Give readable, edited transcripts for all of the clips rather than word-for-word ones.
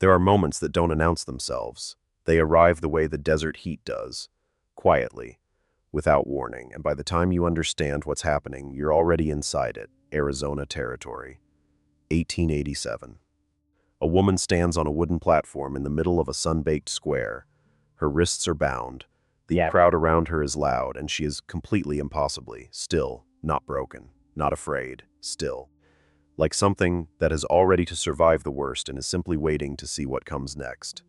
There are moments that don't announce themselves. They arrive the way the desert heat does, quietly, without warning, and by the time you understand what's happening, you're already inside it. Arizona territory. 1887. A woman stands on a wooden platform in the middle of a sun-baked square. Her wrists are bound. The crowd around her is loud, and she is completely impossibly still, not broken, not afraid, still. Like something that is all ready to survive the worst and is simply waiting to see what comes next.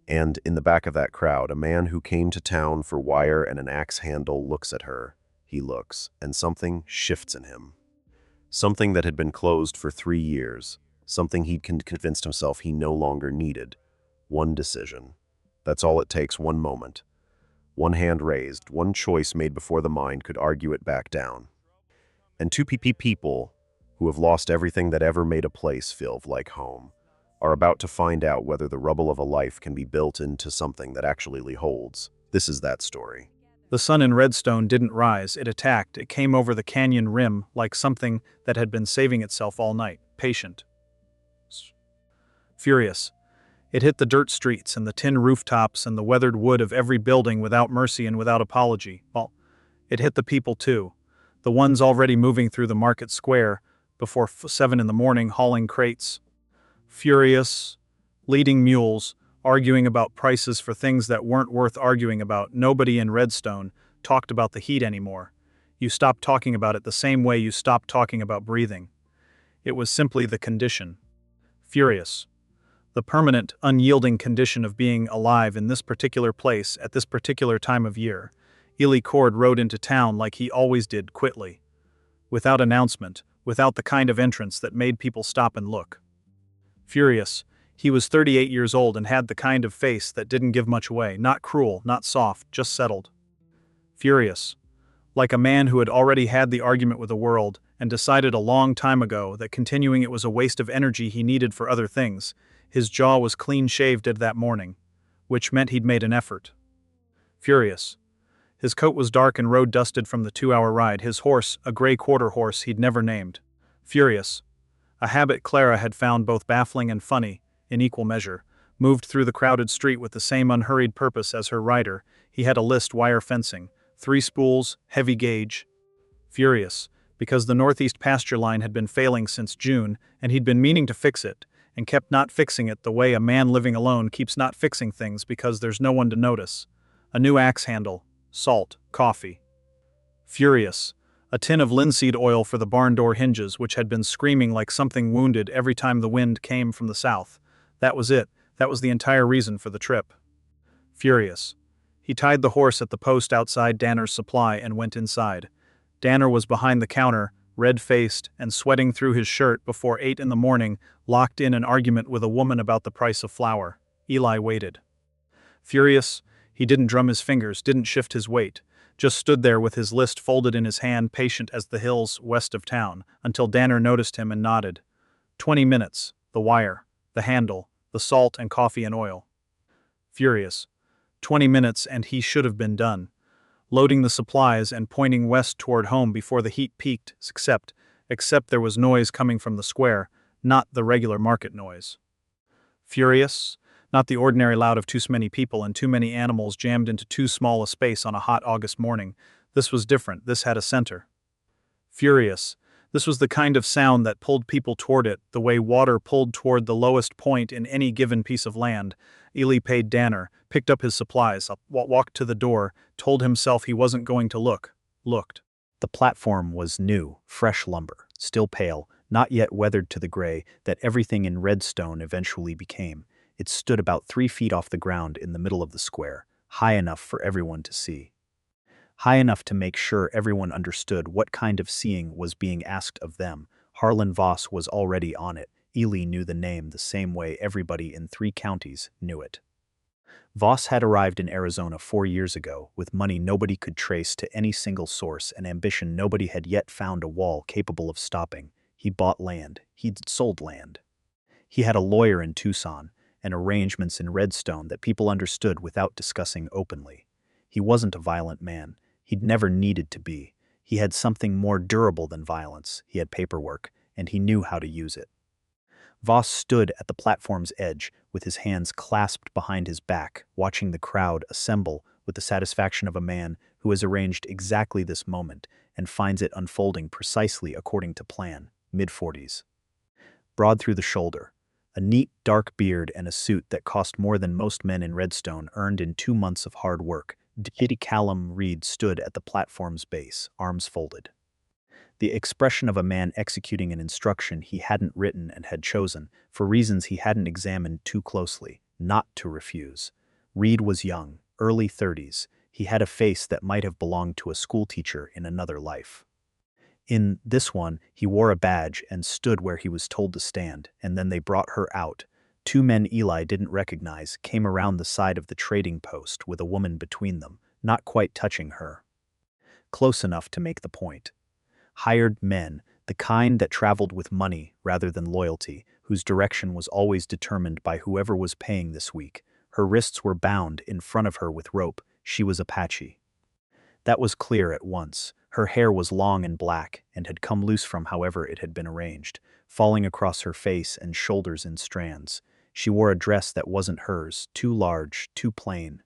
And in the back of that crowd, a man who came to town for wire and an axe handle looks at her. He looks, and something shifts in him. Something that had been closed for 3 years. Something he'd convinced himself he no longer needed. One decision. That's all it takes, one moment. One hand raised, one choice made before the mind could argue it back down. And two people who have lost everything that ever made a place feel like home are about to find out whether the rubble of a life can be built into something that actually holds. This is that story. The sun in Redstone didn't rise, it attacked. It came over the canyon rim like something that had been saving itself all night, patient. Furious. It hit the dirt streets and the tin rooftops and the weathered wood of every building without mercy and without apology. Well, it hit the people too. The ones already moving through the market square before 7 in the morning hauling crates. Furious, leading mules, arguing about prices for things that weren't worth arguing about. Nobody in Redstone talked about the heat anymore. You stopped talking about it the same way you stopped talking about breathing. It was simply the condition. Furious. The permanent, unyielding condition of being alive in this particular place at this particular time of year. Ely Cord rode into town like he always did, quickly. Without announcement, without the kind of entrance that made people stop and look. Furious. He was 38 years old and had the kind of face that didn't give much away, not cruel, not soft, just settled. Furious. Like a man who had already had the argument with the world and decided a long time ago that continuing it was a waste of energy he needed for other things. His jaw was clean-shaved at that morning, which meant he'd made an effort. Furious. His coat was dark and road-dusted from the 2-hour ride. His horse, a gray quarter horse he'd never named. Furious. A habit Clara had found both baffling and funny, in equal measure, moved through the crowded street with the same unhurried purpose as her rider. He had a list wire fencing, 3 spools, heavy gauge. Furious, because the northeast pasture line had been failing since June, and he'd been meaning to fix it, and kept not fixing it the way a man living alone keeps not fixing things because there's no one to notice. A new axe handle, salt, coffee. Furious. A tin of linseed oil for the barn door hinges, which had been screaming like something wounded every time the wind came from the south. That was it. That was the entire reason for the trip. Furious. He tied the horse at the post outside Danner's supply and went inside. Danner was behind the counter, red-faced and sweating through his shirt before 8 in the morning, locked in an argument with a woman about the price of flour. Eli waited. Furious, he didn't drum his fingers, didn't shift his weight, just stood there with his list folded in his hand, patient as the hills west of town, until Danner noticed him and nodded. 20 minutes, the wire, the handle, the salt and coffee and oil. Furious. 20 minutes and he should have been done. Loading the supplies and pointing west toward home before the heat peaked, except there was noise coming from the square, not the regular market noise. Furious, not the ordinary loud of too many people and too many animals jammed into too small a space on a hot August morning. This was different, this had a center. Furious, this was the kind of sound that pulled people toward it, the way water pulled toward the lowest point in any given piece of land. Ely paid Danner, picked up his supplies, walked to the door, told himself he wasn't going to looked. The platform was new, fresh lumber, still pale, not yet weathered to the gray that everything in Redstone eventually became. It stood about 3 feet off the ground in the middle of the square, high enough for everyone to see. High enough to make sure everyone understood what kind of seeing was being asked of them. Harlan Voss was already on it. Ely knew the name the same way everybody in 3 counties knew it. Voss had arrived in Arizona 4 years ago, with money nobody could trace to any single source and ambition nobody had yet found a wall capable of stopping. He bought land. He'd sold land. He had a lawyer in Tucson, and arrangements in Redstone that people understood without discussing openly. He wasn't a violent man. He'd never needed to be. He had something more durable than violence. He had paperwork, and he knew how to use it. Voss stood at the platform's edge with his hands clasped behind his back, watching the crowd assemble with the satisfaction of a man who has arranged exactly this moment and finds it unfolding precisely according to plan. Mid-40s. Broad through the shoulder. A neat, dark beard and a suit that cost more than most men in Redstone earned in 2 months of hard work. Deputy Callum Reed stood at the platform's base, arms folded. The expression of a man executing an instruction he hadn't written and had chosen, for reasons he hadn't examined too closely, not to refuse. Reed was young, early 30s. He had a face that might have belonged to a schoolteacher in another life. In this one, he wore a badge and stood where he was told to stand, and then they brought her out. 2 men Eli didn't recognize came around the side of the trading post with a woman between them, not quite touching her. Close enough to make the point. Hired men, the kind that traveled with money rather than loyalty, whose direction was always determined by whoever was paying this week. Her wrists were bound in front of her with rope. She was Apache. That was clear at once. Her hair was long and black, and had come loose from however it had been arranged, falling across her face and shoulders in strands. She wore a dress that wasn't hers, too large, too plain.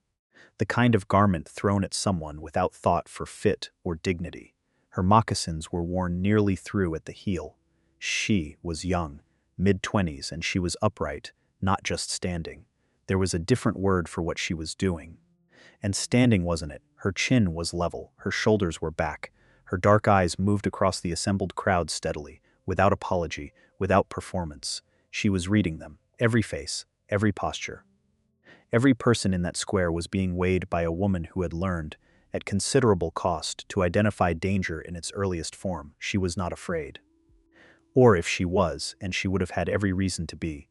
The kind of garment thrown at someone without thought for fit or dignity. Her moccasins were worn nearly through at the heel. She was young, mid-20s, and she was upright, not just standing. There was a different word for what she was doing. And standing wasn't it. Her chin was level, her shoulders were back. Her dark eyes moved across the assembled crowd steadily, without apology, without performance. She was reading them, every face, every posture. Every person in that square was being weighed by a woman who had learned, at considerable cost, to identify danger in its earliest form. She was not afraid. Or if she was, and she would have had every reason to be,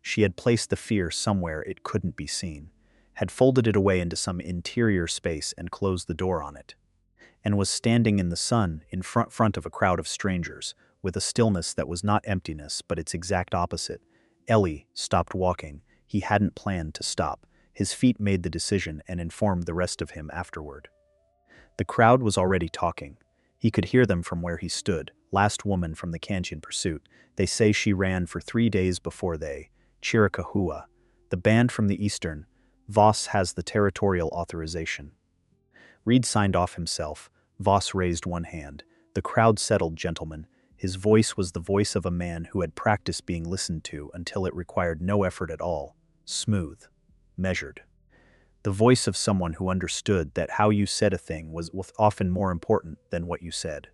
she had placed the fear somewhere it couldn't be seen, had folded it away into some interior space and closed the door on it, and was standing in the sun in front of a crowd of strangers, with a stillness that was not emptiness but its exact opposite. Ellie stopped walking. He hadn't planned to stop. His feet made the decision and informed the rest of him afterward. The crowd was already talking. He could hear them from where he stood. Last woman from the Kantian pursuit. They say she ran for 3 days before they. Chiricahua. The band from the eastern. Voss has the territorial authorization. Reed signed off himself. Voss raised one hand. The crowd settled, gentlemen. His voice was the voice of a man who had practiced being listened to until it required no effort at all. Smooth. Measured. The voice of someone who understood that how you said a thing was often more important than what you said.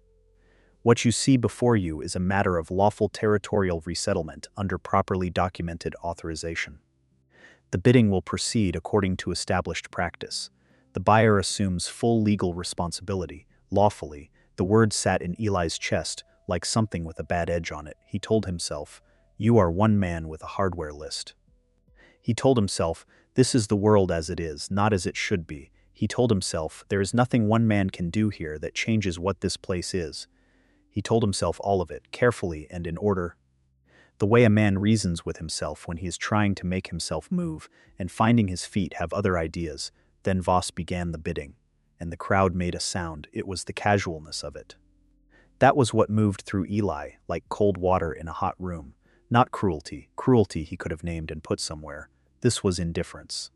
What you see before you is a matter of lawful territorial resettlement under properly documented authorization. The bidding will proceed according to established practice. The buyer assumes full legal responsibility, lawfully. The word sat in Eli's chest like something with a bad edge on it. He told himself, "You are one man with a hardware list." He told himself, "This is the world as it is, not as it should be." He told himself, "There is nothing one man can do here that changes what this place is." He told himself all of it, carefully and in order. The way a man reasons with himself when he is trying to make himself move and finding his feet have other ideas. Then Voss began the bidding, and the crowd made a sound. It was the casualness of it. That was what moved through Eli, like cold water in a hot room. Not cruelty. Cruelty he could have named and put somewhere. This was indifference.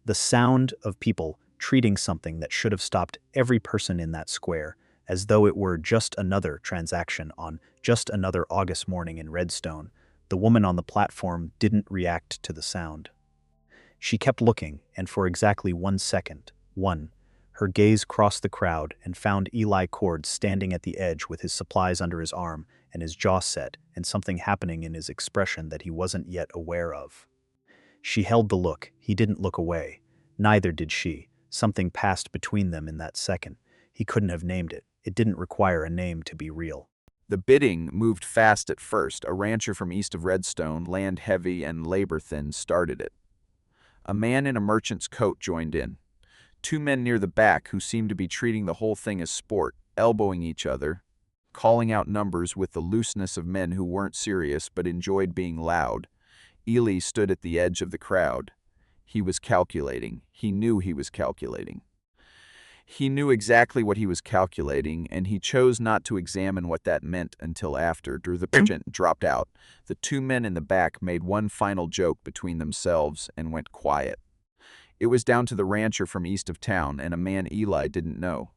The sound of people treating something that should have stopped every person in that square, as though it were just another transaction on just another August morning in Redstone. The woman on the platform didn't react to the sound. She kept looking, and for exactly 1 second, her gaze crossed the crowd and found Eli Cord standing at the edge with his supplies under his arm and his jaw set and something happening in his expression that he wasn't yet aware of. She held the look. He didn't look away. Neither did she. Something passed between them in that second. He couldn't have named it. It didn't require a name to be real. The bidding moved fast at first. A rancher from east of Redstone, land heavy and labor thin, started it. A man in a merchant's coat joined in. 2 men near the back who seemed to be treating the whole thing as sport, elbowing each other, calling out numbers with the looseness of men who weren't serious but enjoyed being loud. Ely stood at the edge of the crowd. He was calculating. He knew he was calculating. He knew exactly what he was calculating, and he chose not to examine what that meant until after the merchant dropped out. The two men in the back made one final joke between themselves and went quiet. It was down to the rancher from east of town and a man Eli didn't know.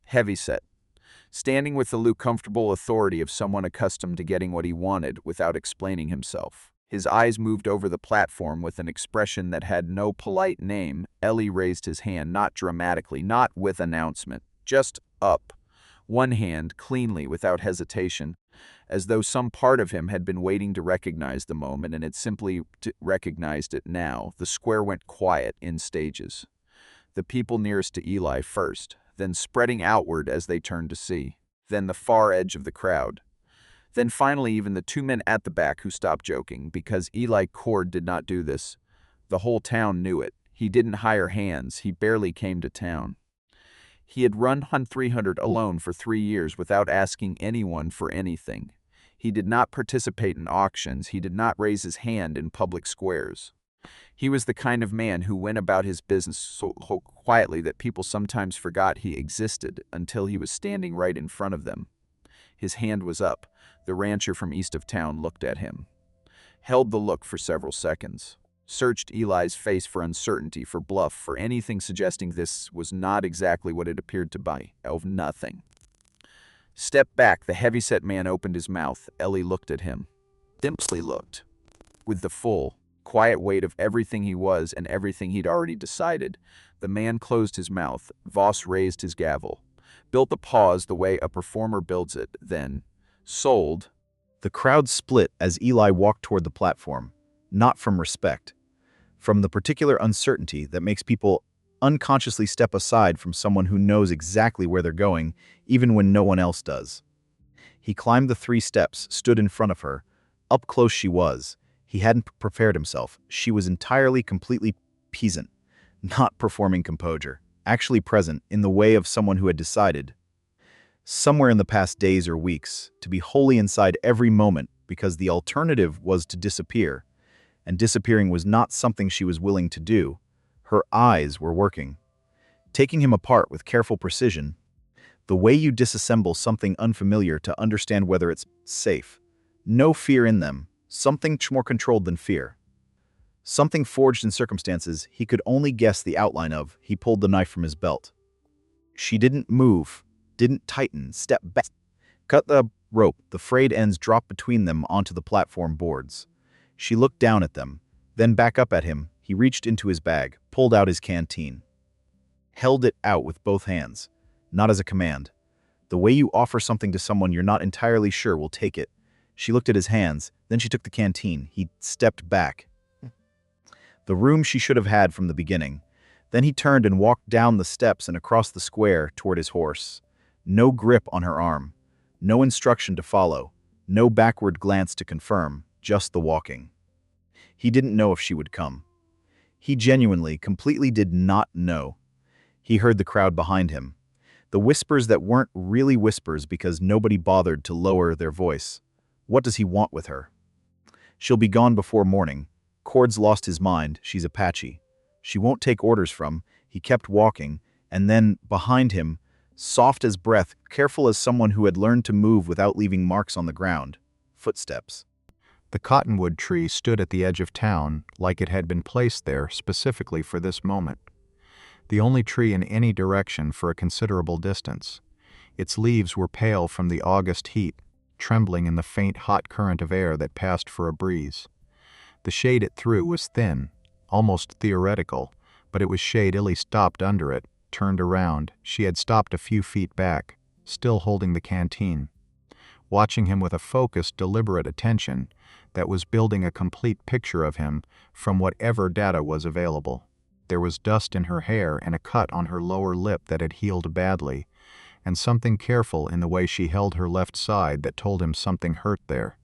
Heavyset, standing with the comfortable authority of someone accustomed to getting what he wanted without explaining himself. His eyes moved over the platform with an expression that had no polite name. Ellie raised his hand, not dramatically, not with announcement, just up. One hand, cleanly, without hesitation, as though some part of him had been waiting to recognize the moment and had simply recognized it now. The square went quiet in stages. The people nearest to Eli first, then spreading outward as they turned to see, then the far edge of the crowd. Then finally even the two men at the back who stopped joking, because Eli Cord did not do this. The whole town knew it. He didn't hire hands. He barely came to town. He had run Hunt 300 alone for 3 years without asking anyone for anything. He did not participate in auctions. He did not raise his hand in public squares. He was the kind of man who went about his business so quietly that people sometimes forgot he existed until he was standing right in front of them. His hand was up. The rancher from east of town looked at him. Held the look for several seconds. Searched Eli's face for uncertainty, for bluff, for anything suggesting this was not exactly what it appeared to be. Of nothing. Stepped back, the heavyset man opened his mouth. Ellie looked at him. Simply looked. With the full, quiet weight of everything he was and everything he'd already decided, the man closed his mouth. Voss raised his gavel. Built a pause the way a performer builds it, then sold. The crowd split as Eli walked toward the platform, not from respect, from the particular uncertainty that makes people unconsciously step aside from someone who knows exactly where they're going, even when no one else does. He climbed the 3 steps, stood in front of her. Up close she was. He hadn't prepared himself. She was entirely, completely peasant, not performing composure, actually present in the way of someone who had decided, somewhere in the past days or weeks, to be wholly inside every moment because the alternative was to disappear, and disappearing was not something she was willing to do. Her eyes were working, taking him apart with careful precision, the way you disassemble something unfamiliar to understand whether it's safe. No fear in them, something more controlled than fear. Something forged in circumstances he could only guess the outline of. He pulled the knife from his belt. She didn't move, didn't tighten, step back. Cut the rope. The frayed ends dropped between them onto the platform boards. She looked down at them, then back up at him. He reached into his bag, pulled out his canteen. Held it out with both hands, not as a command. The way you offer something to someone you're not entirely sure will take it. She looked at his hands, then she took the canteen. He stepped back. The room she should have had from the beginning. Then he turned and walked down the steps and across the square toward his horse. No grip on her arm, no instruction to follow, no backward glance to confirm, just the walking. He didn't know if she would come. He genuinely, completely did not know. He heard the crowd behind him. The whispers that weren't really whispers because nobody bothered to lower their voice. What does he want with her? She'll be gone before morning. Cord's lost his mind. She's Apache. She won't take orders from. He kept walking, and then, behind him, soft as breath, careful as someone who had learned to move without leaving marks on the ground. Footsteps. The cottonwood tree stood at the edge of town, like it had been placed there specifically for this moment. The only tree in any direction for a considerable distance. Its leaves were pale from the August heat, trembling in the faint hot current of air that passed for a breeze. The shade it threw was thin, almost theoretical, but it was shade. Illy stopped under it, turned around. She had stopped a few feet back, still holding the canteen, watching him with a focused, deliberate attention that was building a complete picture of him from whatever data was available. There was dust in her hair and a cut on her lower lip that had healed badly, and something careful in the way she held her left side that told him something hurt there.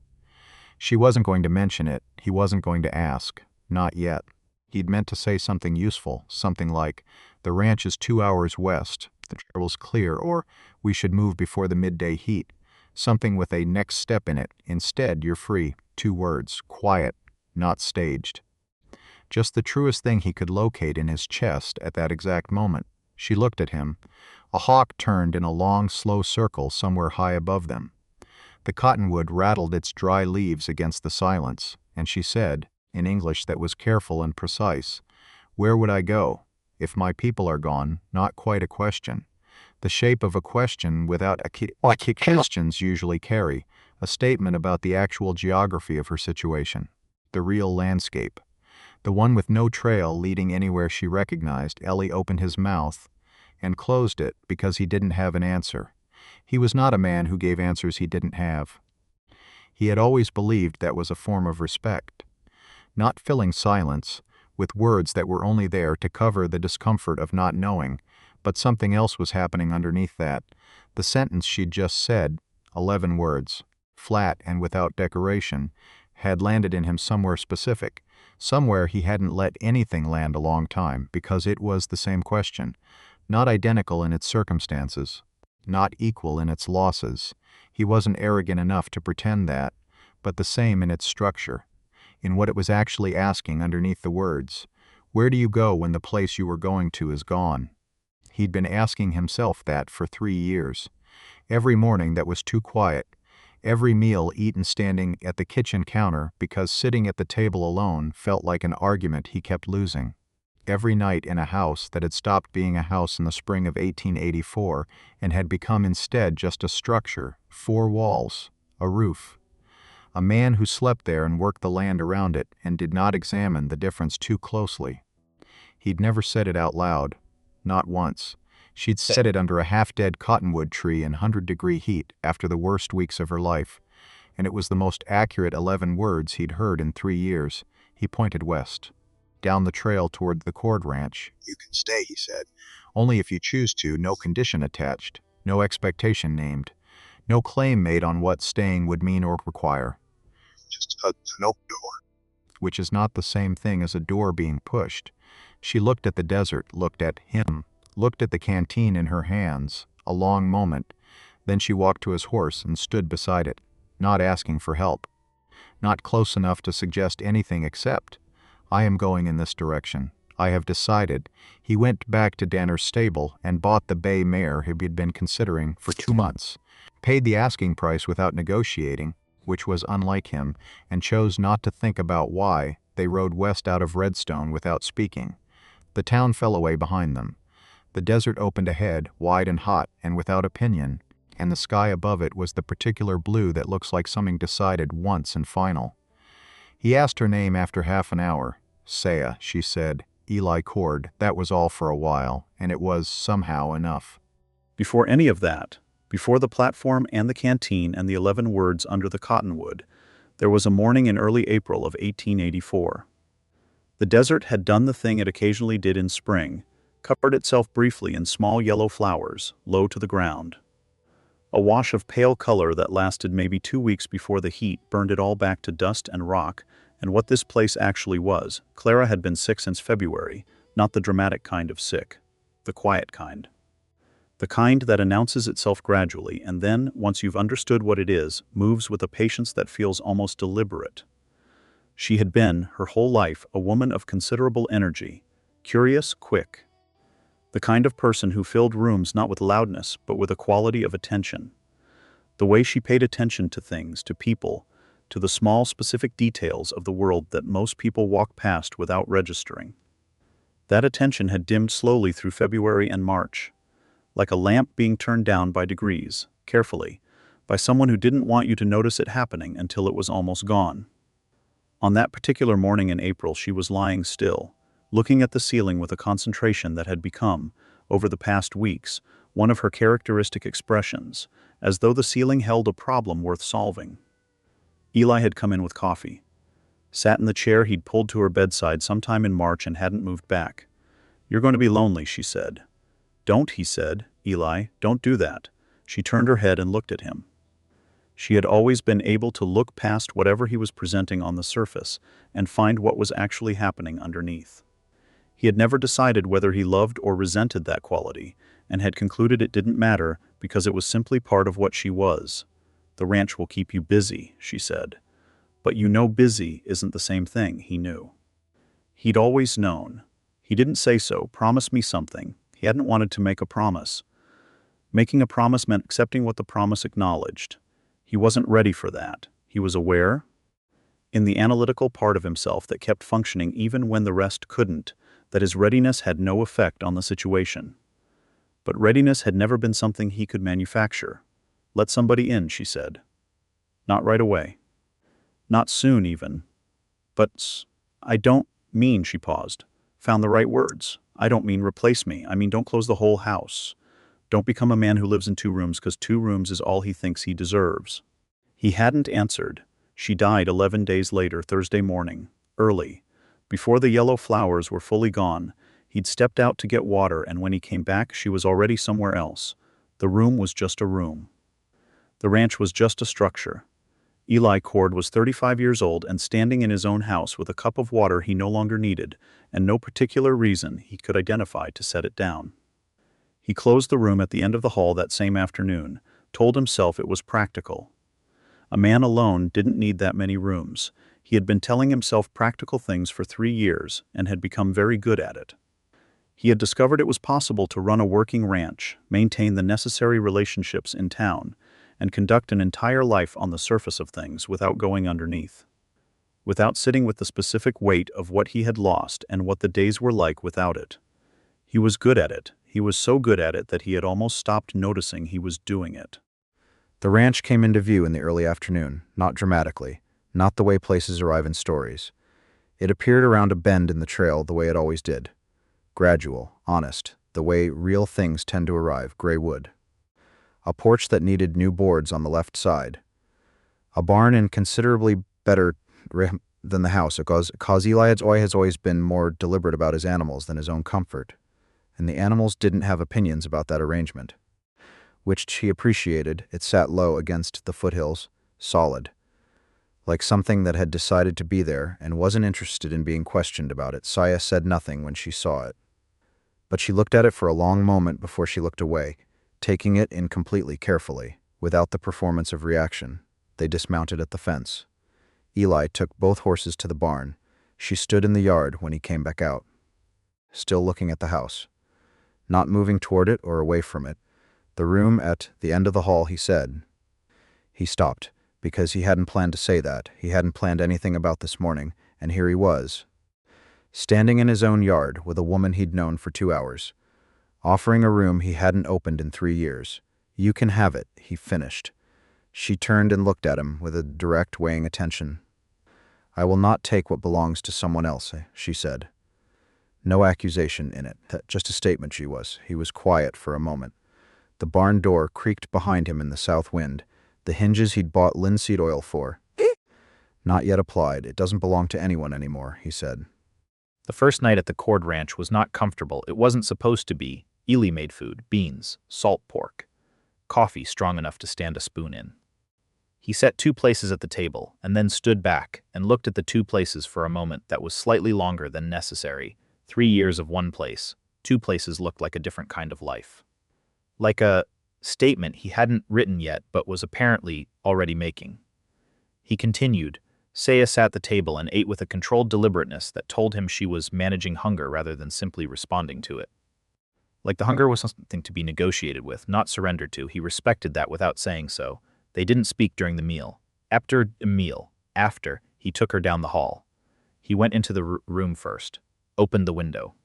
She wasn't going to mention it. He wasn't going to ask. Not yet. He'd meant to say something useful, something like, "The ranch is 2 hours west. The trail's clear," or, "We should move before the midday heat." Something with a next step in it. Instead, "You're free." 2 words. Quiet. Not staged. Just the truest thing he could locate in his chest at that exact moment. She looked at him. A hawk turned in a long, slow circle somewhere high above them. The cottonwood rattled its dry leaves against the silence, and she said, in English that was careful and precise, "Where would I go? If my people are gone, not quite a question. The shape of a question without questions usually carry, a statement about the actual geography of her situation, the real landscape. The one with no trail leading anywhere she recognized. Ellie opened his mouth and closed it because he didn't have an answer. He was not a man who gave answers he didn't have. He had always believed that was a form of respect. Not filling silence with words that were only there to cover the discomfort of not knowing, but something else was happening underneath that. The sentence she'd just said, 11 words, flat and without decoration, had landed in him somewhere specific, somewhere he hadn't let anything land a long time, because it was the same question, not identical in its circumstances, not equal in its losses. He wasn't arrogant enough to pretend that, but the same in its structure, in what it was actually asking underneath the words. Where do you go when the place you were going to is gone? He'd been asking himself that for 3 years. Every morning that was too quiet, every meal eaten standing at the kitchen counter because sitting at the table alone felt like an argument he kept losing. Every night in a house that had stopped being a house in the spring of 1884 and had become instead just a structure, 4 walls, a roof. A man who slept there and worked the land around it and did not examine the difference too closely. He'd never said it out loud, not once. She'd said it under a half-dead cottonwood tree in 100-degree heat after the worst weeks of her life, and it was the most accurate 11 words he'd heard in 3 years. He pointed west, down the trail toward the Cord Ranch. "You can stay," he said. "Only if you choose to, no condition attached, no expectation named, no claim made on what staying would mean or require. Just an open door." Which is not the same thing as a door being pushed. She looked at the desert, looked at him, looked at the canteen in her hands, a long moment. Then she walked to his horse and stood beside it, not asking for help, not close enough to suggest anything except, "I am going in this direction. I have decided." He went back to Danner's stable and bought the bay mare he'd been considering for 2 months, paid the asking price without negotiating, which was unlike him, and chose not to think about why. They rode west out of Redstone without speaking. The town fell away behind them. The desert opened ahead, wide and hot, and without opinion, and the sky above it was the particular blue that looks like something decided once and final. He asked her name after half an hour. "Saya," she said. "Eli Cord." That was all for a while, and it was, somehow, enough. Before any of that, before the platform and the canteen and the 11 words under the cottonwood, there was a morning in early April of 1884. The desert had done the thing it occasionally did in spring, covered itself briefly in small yellow flowers, low to the ground. A wash of pale color that lasted maybe 2 weeks before the heat burned it all back to dust and rock, and what this place actually was. Clara had been sick since February, not the dramatic kind of sick, the quiet kind. The kind that announces itself gradually and then, once you've understood what it is, moves with a patience that feels almost deliberate. She had been, her whole life, a woman of considerable energy, curious, quick. The kind of person who filled rooms not with loudness, but with a quality of attention. The way she paid attention to things, to people, to the small specific details of the world that most people walk past without registering. That attention had dimmed slowly through February and March, like a lamp being turned down by degrees, carefully, by someone who didn't want you to notice it happening until it was almost gone. On that particular morning in April, she was lying still, looking at the ceiling with a concentration that had become, over the past weeks, one of her characteristic expressions, as though the ceiling held a problem worth solving. Eli had come in with coffee, sat in the chair he'd pulled to her bedside sometime in March and hadn't moved back. "You're going to be lonely," she said. "Don't," he said. "Eli, don't do that." She turned her head and looked at him. She had always been able to look past whatever he was presenting on the surface and find what was actually happening underneath. He had never decided whether he loved or resented that quality, and had concluded it didn't matter because it was simply part of what she was. "The ranch will keep you busy," she said. But you know busy isn't the same thing, he knew. He'd always known. He didn't say so, "Promise me something." He hadn't wanted to make a promise. Making a promise meant accepting what the promise acknowledged. He wasn't ready for that. He was aware, in the analytical part of himself that kept functioning even when the rest couldn't, that his readiness had no effect on the situation. But readiness had never been something he could manufacture. Let somebody in, she said. Not right away. Not soon, even. But I don't mean, she paused, found the right words. I don't mean replace me. I mean don't close the whole house. Don't become a man who lives in 2 rooms because 2 rooms is all he thinks he deserves. He hadn't answered. She died 11 days later, Thursday morning, early. Before the yellow flowers were fully gone, he'd stepped out to get water, and when he came back, she was already somewhere else. The room was just a room. The ranch was just a structure. Eli Cord was 35 years old and standing in his own house with a cup of water he no longer needed, and no particular reason he could identify to set it down. He closed the room at the end of the hall that same afternoon, told himself it was practical. A man alone didn't need that many rooms. He had been telling himself practical things for 3 years and had become very good at it. He had discovered it was possible to run a working ranch, maintain the necessary relationships in town, and conduct an entire life on the surface of things without going underneath. Without sitting with the specific weight of what he had lost and what the days were like without it. He was good at it. He was so good at it that he had almost stopped noticing he was doing it. The ranch came into view in the early afternoon, not dramatically, not the way places arrive in stories. It appeared around a bend in the trail the way it always did. Gradual, honest, the way real things tend to arrive, gray wood. A porch that needed new boards on the left side. A barn in considerably better than the house, because Eli has always been more deliberate about his animals than his own comfort. And the animals didn't have opinions about that arrangement. Which she appreciated. It sat low against the foothills, solid. Like something that had decided to be there and wasn't interested in being questioned about it. Saya said nothing when she saw it. But she looked at it for a long moment before she looked away, taking it in completely carefully, without the performance of reaction. They dismounted at the fence. Eli took both horses to the barn. She stood in the yard when he came back out. Still looking at the house. Not moving toward it or away from it. The room at the end of the hall, he said. He stopped, because he hadn't planned to say that. He hadn't planned anything about this morning, and here he was. Standing in his own yard with a woman he'd known for 2 hours. Offering a room he hadn't opened in 3 years. You can have it, he finished. She turned and looked at him with a direct, weighing attention. I will not take what belongs to someone else, she said. No accusation in it, just a statement she was. He was quiet for a moment. The barn door creaked behind him in the south wind. The hinges he'd bought linseed oil for. Not yet applied. It doesn't belong to anyone anymore, he said. The first night at the Cord Ranch was not comfortable. It wasn't supposed to be. Eli made food, beans, salt pork, coffee strong enough to stand a spoon in. He set 2 places at the table, and then stood back and looked at the 2 places for a moment that was slightly longer than necessary. 3 years of one place. 2 places looked like a different kind of life. Like a statement he hadn't written yet but was apparently already making. He continued. Saya sat at the table and ate with a controlled deliberateness that told him she was managing hunger rather than simply responding to it. Like the hunger was something to be negotiated with, not surrendered to. He respected that without saying so. They didn't speak during the meal. After, he took her down the hall. He went into the room first, opened the window,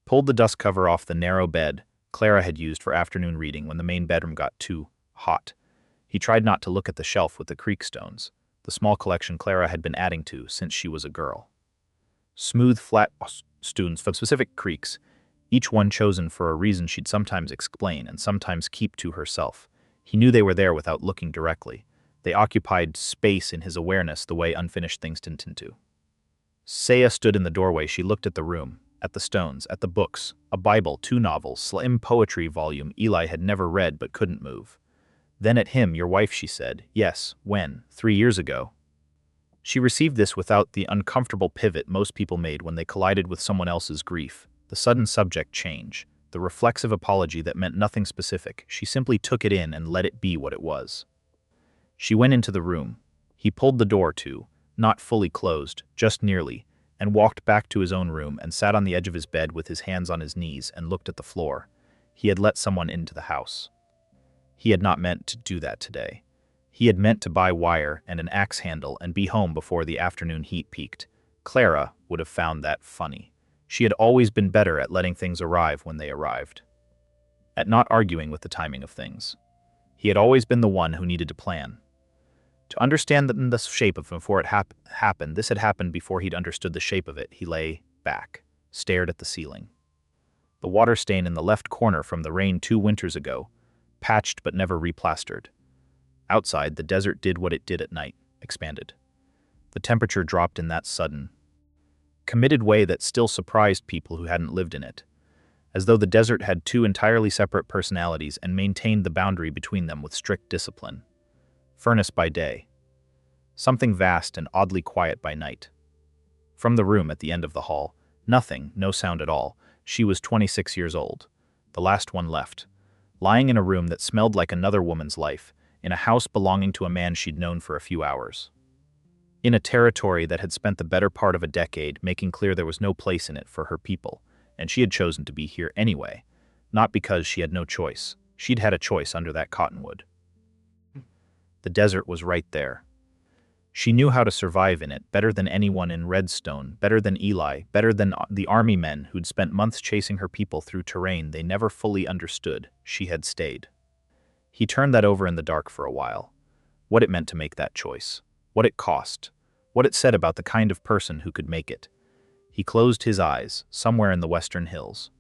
pulled the dust cover off the narrow bed Clara had used for afternoon reading when the main bedroom got too hot. He tried not to look at the shelf with the creek stones, the small collection Clara had been adding to since she was a girl. Smooth, flat stones from specific creeks, each one chosen for a reason she'd sometimes explain and sometimes keep to herself. He knew they were there without looking directly. They occupied space in his awareness the way unfinished things tend to. Saya stood in the doorway. She looked at the room, at the stones, at the books, a Bible, 2 novels, slim poetry volume Eli had never read but couldn't move. Then at him, your wife, she said. Yes, when? 3 years ago. She received this without the uncomfortable pivot most people made when they collided with someone else's grief, the sudden subject change, the reflexive apology that meant nothing specific. She simply took it in and let it be what it was. She went into the room. He pulled the door to, not fully closed, just nearly, and walked back to his own room and sat on the edge of his bed with his hands on his knees and looked at the floor. He had let someone into the house. He had not meant to do that today. He had meant to buy wire and an axe handle and be home before the afternoon heat peaked. Clara would have found that funny. She had always been better at letting things arrive when they arrived, at not arguing with the timing of things. He had always been the one who needed to plan. To understand the shape of it before it happened, this had happened before he'd understood the shape of it. He lay back, stared at the ceiling. The water stain in the left corner from the rain 2 winters ago, patched but never replastered. Outside, the desert did what it did at night, expanded. The temperature dropped in that sudden, committed way that still surprised people who hadn't lived in it, as though the desert had 2 entirely separate personalities and maintained the boundary between them with strict discipline. Furnace by day, something vast and oddly quiet by night. From the room at the end of the hall, nothing, no sound at all. She was 26 years old, the last one left, lying in a room that smelled like another woman's life, in a house belonging to a man she'd known for a few hours. In a territory that had spent the better part of a decade making clear there was no place in it for her people, and she had chosen to be here anyway, not because she had no choice. She'd had a choice under that cottonwood. The desert was right there. She knew how to survive in it better than anyone in Redstone, better than Eli, better than the army men who'd spent months chasing her people through terrain they never fully understood. She had stayed. He turned that over in the dark for a while. What it meant to make that choice. What it cost. What it said about the kind of person who could make it. He closed his eyes, somewhere in the western hills.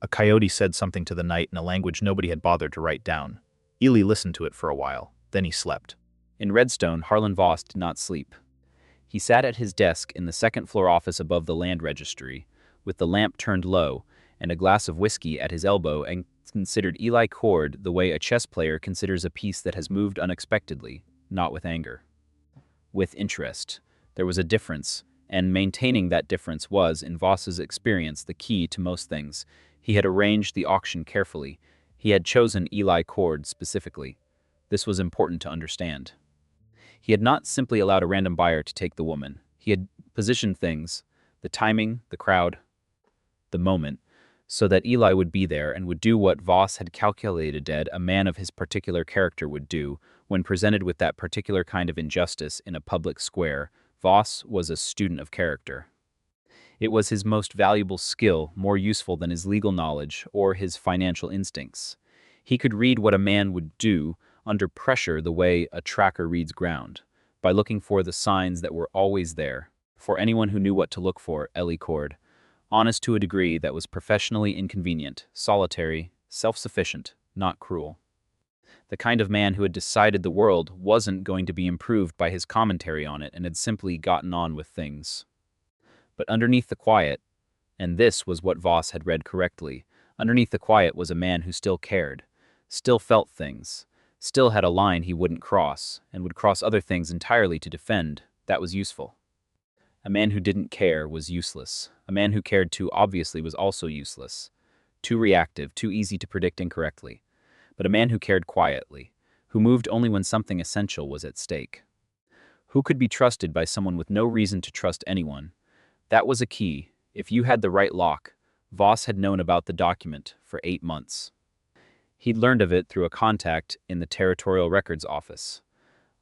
A coyote said something to the night in a language nobody had bothered to write down. Eli listened to it for a while, then he slept. In Redstone, Harlan Voss did not sleep. He sat at his desk in the second-floor office above the land registry, with the lamp turned low and a glass of whiskey at his elbow, and considered Eli Cord the way a chess player considers a piece that has moved unexpectedly, not with anger. With interest. There was a difference, and maintaining that difference was, in Voss's experience, the key to most things. He had arranged the auction carefully. He had chosen Eli Cord specifically. This was important to understand. He had not simply allowed a random buyer to take the woman. He had positioned things, the timing, the crowd, the moment, so that Eli would be there and would do what Voss had calculated a man of his particular character would do when presented with that particular kind of injustice in a public square. Voss was a student of character. It was his most valuable skill, more useful than his legal knowledge or his financial instincts. He could read what a man would do under pressure the way a tracker reads ground, by looking for the signs that were always there. For anyone who knew what to look for, Eli Cord. Honest to a degree that was professionally inconvenient, solitary, self-sufficient, not cruel. The kind of man who had decided the world wasn't going to be improved by his commentary on it and had simply gotten on with things. But underneath the quiet, and this was what Voss had read correctly, underneath the quiet was a man who still cared, still felt things, still had a line he wouldn't cross, and would cross other things entirely to defend. That was useful. A man who didn't care was useless. A man who cared too obviously was also useless. Too reactive, too easy to predict incorrectly. But a man who cared quietly, who moved only when something essential was at stake. Who could be trusted by someone with no reason to trust anyone? That was a key. If you had the right lock, Voss had known about the document for 8 months. He'd learned of it through a contact in the Territorial Records Office.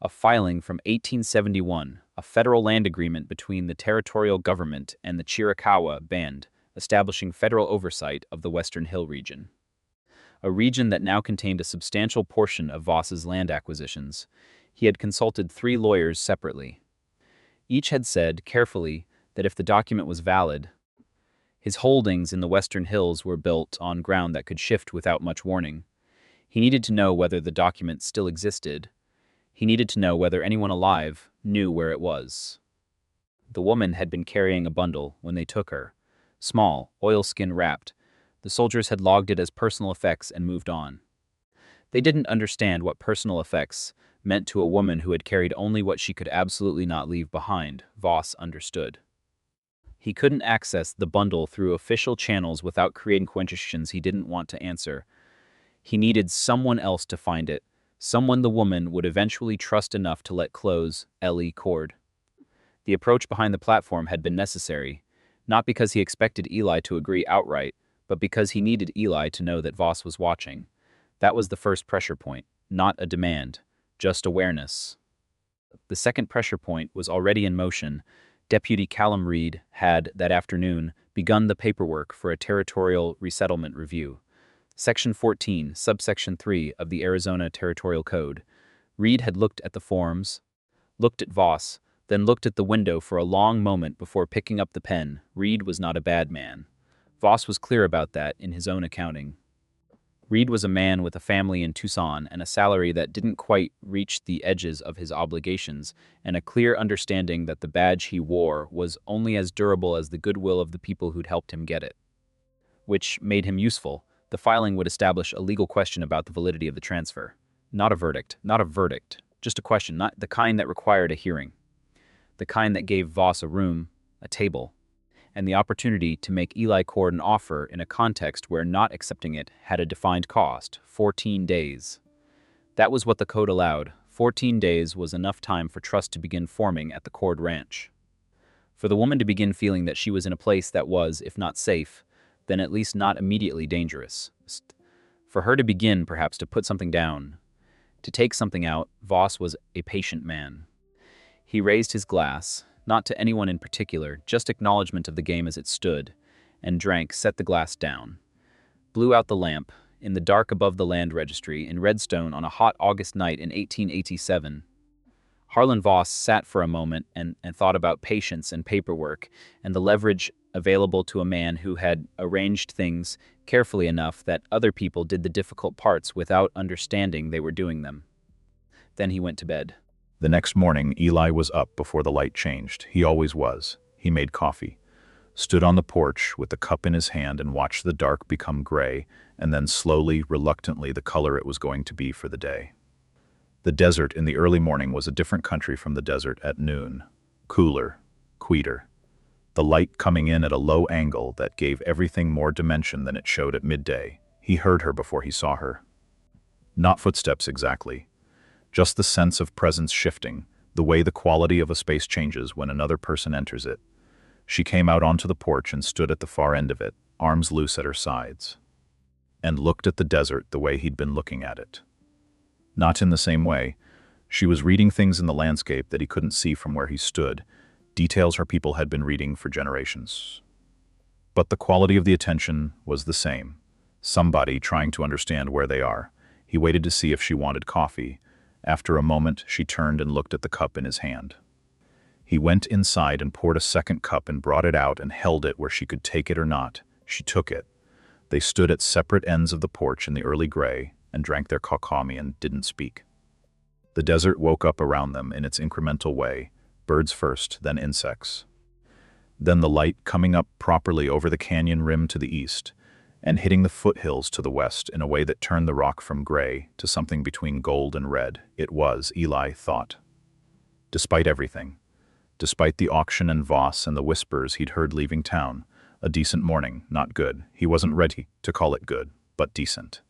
A filing from 1871, a federal land agreement between the territorial government and the Chiricahua Band, establishing federal oversight of the Western Hill region. A region that now contained a substantial portion of Voss's land acquisitions. He had consulted 3 lawyers separately. Each had said, carefully, that if the document was valid, his holdings in the Western Hills were built on ground that could shift without much warning. He needed to know whether the document still existed. He needed to know whether anyone alive knew where it was. The woman had been carrying a bundle when they took her. Small, oilskin wrapped. The soldiers had logged it as personal effects and moved on. They didn't understand what personal effects meant to a woman who had carried only what she could absolutely not leave behind. Voss understood. He couldn't access the bundle through official channels without creating questions he didn't want to answer. He needed someone else to find it, someone the woman would eventually trust enough to let close Eli Cord. The approach behind the platform had been necessary, not because he expected Eli to agree outright, but because he needed Eli to know that Voss was watching. That was the first pressure point, not a demand, just awareness. The second pressure point was already in motion. Deputy Callum Reed had, that afternoon, begun the paperwork for a territorial resettlement review. Section 14, subsection 3 of the Arizona Territorial Code. Reed had looked at the forms, looked at Voss, then looked at the window for a long moment before picking up the pen. Reed was not a bad man. Voss was clear about that in his own accounting. Reed was a man with a family in Tucson and a salary that didn't quite reach the edges of his obligations, and a clear understanding that the badge he wore was only as durable as the goodwill of the people who'd helped him get it. Which made him useful. The filing would establish a legal question about the validity of the transfer. Not a verdict, just a question, not the kind that required a hearing. The kind that gave Voss a room, a table, and the opportunity to make Eli Cord an offer in a context where not accepting it had a defined cost, 14 days. That was what the code allowed. 14 days was enough time for trust to begin forming at the Cord Ranch. For the woman to begin feeling that she was in a place that was, if not safe, then at least not immediately dangerous. For her to begin, perhaps, to put something down, to take something out. Voss was a patient man. He raised his glass, not to anyone in particular, just acknowledgement of the game as it stood, and drank, set the glass down. Blew out the lamp, in the dark above the land registry, in Redstone on a hot August night in 1887. Harlan Voss sat for a moment and thought about patience and paperwork, and the leverage available to a man who had arranged things carefully enough that other people did the difficult parts without understanding they were doing them. Then he went to bed. The next morning, Eli was up before the light changed. He always was. He made coffee, stood on the porch with the cup in his hand and watched the dark become gray, and then slowly, reluctantly, the color it was going to be for the day. The desert in the early morning was a different country from the desert at noon. Cooler, quieter. The light coming in at a low angle that gave everything more dimension than it showed at midday. He heard her before he saw her. Not footsteps exactly. Just the sense of presence shifting, the way the quality of a space changes when another person enters it. She came out onto the porch and stood at the far end of it, arms loose at her sides, and looked at the desert the way he'd been looking at it. Not in the same way. She was reading things in the landscape that he couldn't see from where he stood, details her people had been reading for generations. But the quality of the attention was the same. Somebody trying to understand where they are. He waited to see if she wanted coffee. After a moment, she turned and looked at the cup in his hand. He went inside and poured a second cup and brought it out and held it where she could take it or not. She took it. They stood at separate ends of the porch in the early gray and drank their coffee and didn't speak. The desert woke up around them in its incremental way, birds first, then insects. Then the light coming up properly over the canyon rim to the east, and hitting the foothills to the west in a way that turned the rock from gray to something between gold and red. It was, Eli thought. Despite everything, despite the auction and Voss and the whispers he'd heard leaving town, a decent morning, not good. He wasn't ready to call it good, but decent.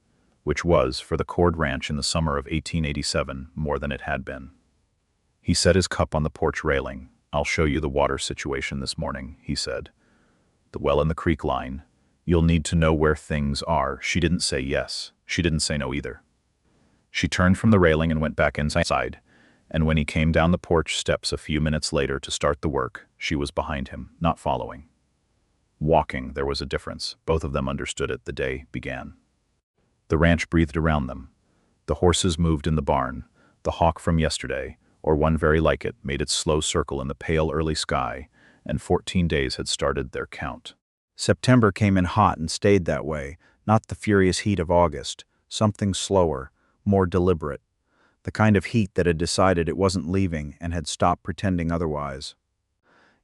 Which was, for the Cord Ranch in the summer of 1887, more than it had been. He set his cup on the porch railing. "I'll show you the water situation this morning," he said. "The well in the creek line. You'll need to know where things are." She didn't say yes. She didn't say no either. She turned from the railing and went back inside, and when he came down the porch steps a few minutes later to start the work, she was behind him, not following. Walking, there was a difference. Both of them understood it. The day began. The ranch breathed around them. The horses moved in the barn. The hawk from yesterday, or one very like it, made its slow circle in the pale early sky, and 14 days had started their count. September came in hot and stayed that way, not the furious heat of August, something slower, more deliberate, the kind of heat that had decided it wasn't leaving and had stopped pretending otherwise.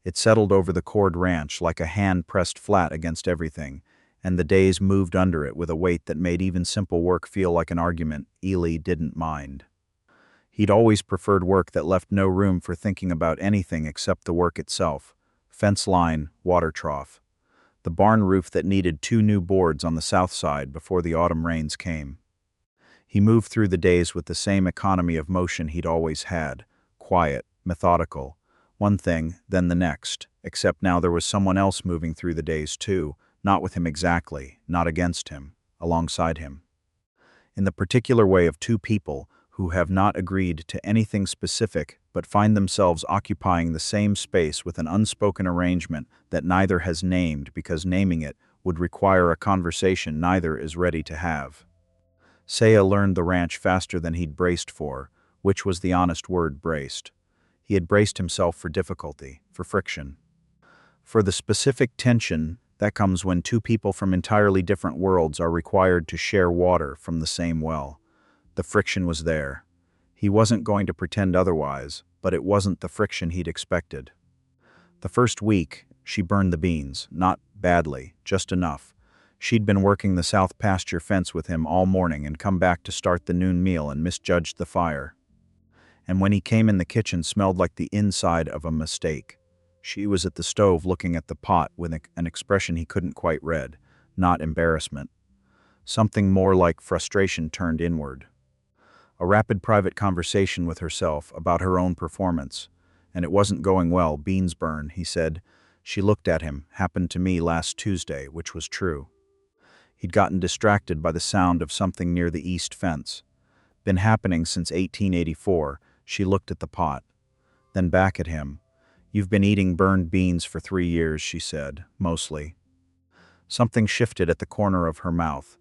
It settled over the Cord Ranch like a hand pressed flat against everything, and the days moved under it with a weight that made even simple work feel like an argument. Eli didn't mind. He'd always preferred work that left no room for thinking about anything except the work itself. Fence line, water trough. The barn roof that needed 2 new boards on the south side before the autumn rains came. He moved through the days with the same economy of motion he'd always had, quiet, methodical, One thing, then the next, except now there was someone else moving through the days too, not with him exactly, not against him, alongside him. In the particular way of two people who have not agreed to anything specific but find themselves occupying the same space with an unspoken arrangement that neither has named because naming it would require a conversation neither is ready to have. Saya learned the ranch faster than he'd braced for, which was the honest word braced. He had braced himself for difficulty, for friction. For the specific tension that comes when two people from entirely different worlds are required to share water from the same well. The friction was there. He wasn't going to pretend otherwise, but it wasn't the friction he'd expected. The first week, she burned the beans, not badly, just enough. She'd been working the south pasture fence with him all morning and come back to start the noon meal and misjudged the fire. And when he came in, the kitchen smelled like the inside of a mistake. She was at the stove looking at the pot with an expression he couldn't quite read, not embarrassment. Something more like frustration turned inward. A rapid private conversation with herself about her own performance. And it wasn't going well, beans burn, he said. She looked at him, happened to me last Tuesday, which was true. He'd gotten distracted by the sound of something near the east fence. Been happening since 1884, she looked at the pot. Then back at him. You've been eating burned beans for 3 years, she said, mostly. Something shifted at the corner of her mouth.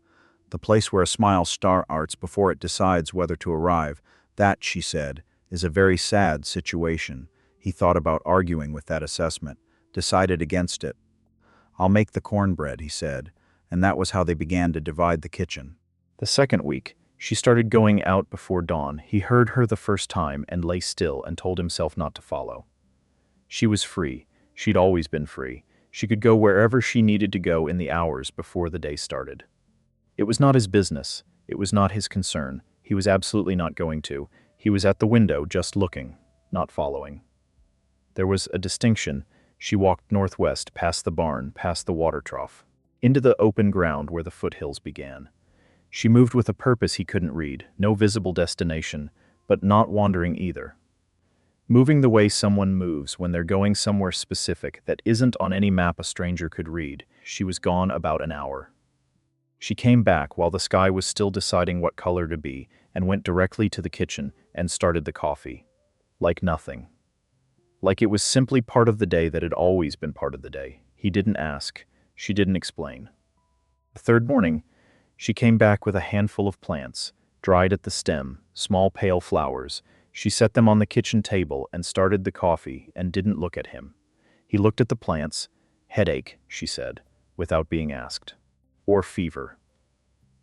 The place where a smile starts before it decides whether to arrive. That, she said, is a very sad situation. He thought about arguing with that assessment, decided against it. I'll make the cornbread, he said, and that was how they began to divide the kitchen. The second week, she started going out before dawn. He heard her the first time and lay still and told himself not to follow. She was free. She'd always been free. She could go wherever she needed to go in the hours before the day started. It was not his business. It was not his concern. He was absolutely not going to. He was at the window, just looking, not following. There was a distinction. She walked northwest, past the barn, past the water trough, into the open ground where the foothills began. She moved with a purpose he couldn't read, no visible destination, but not wandering either. Moving the way someone moves when they're going somewhere specific that isn't on any map a stranger could read, she was gone about an hour. She came back while the sky was still deciding what color to be and went directly to the kitchen and started the coffee. Like nothing. Like it was simply part of the day that had always been part of the day. He didn't ask. She didn't explain. The third morning, she came back with a handful of plants, dried at the stem, small pale flowers. She set them on the kitchen table and started the coffee and didn't look at him. He looked at the plants. Headache, she said, without being asked. Or fever.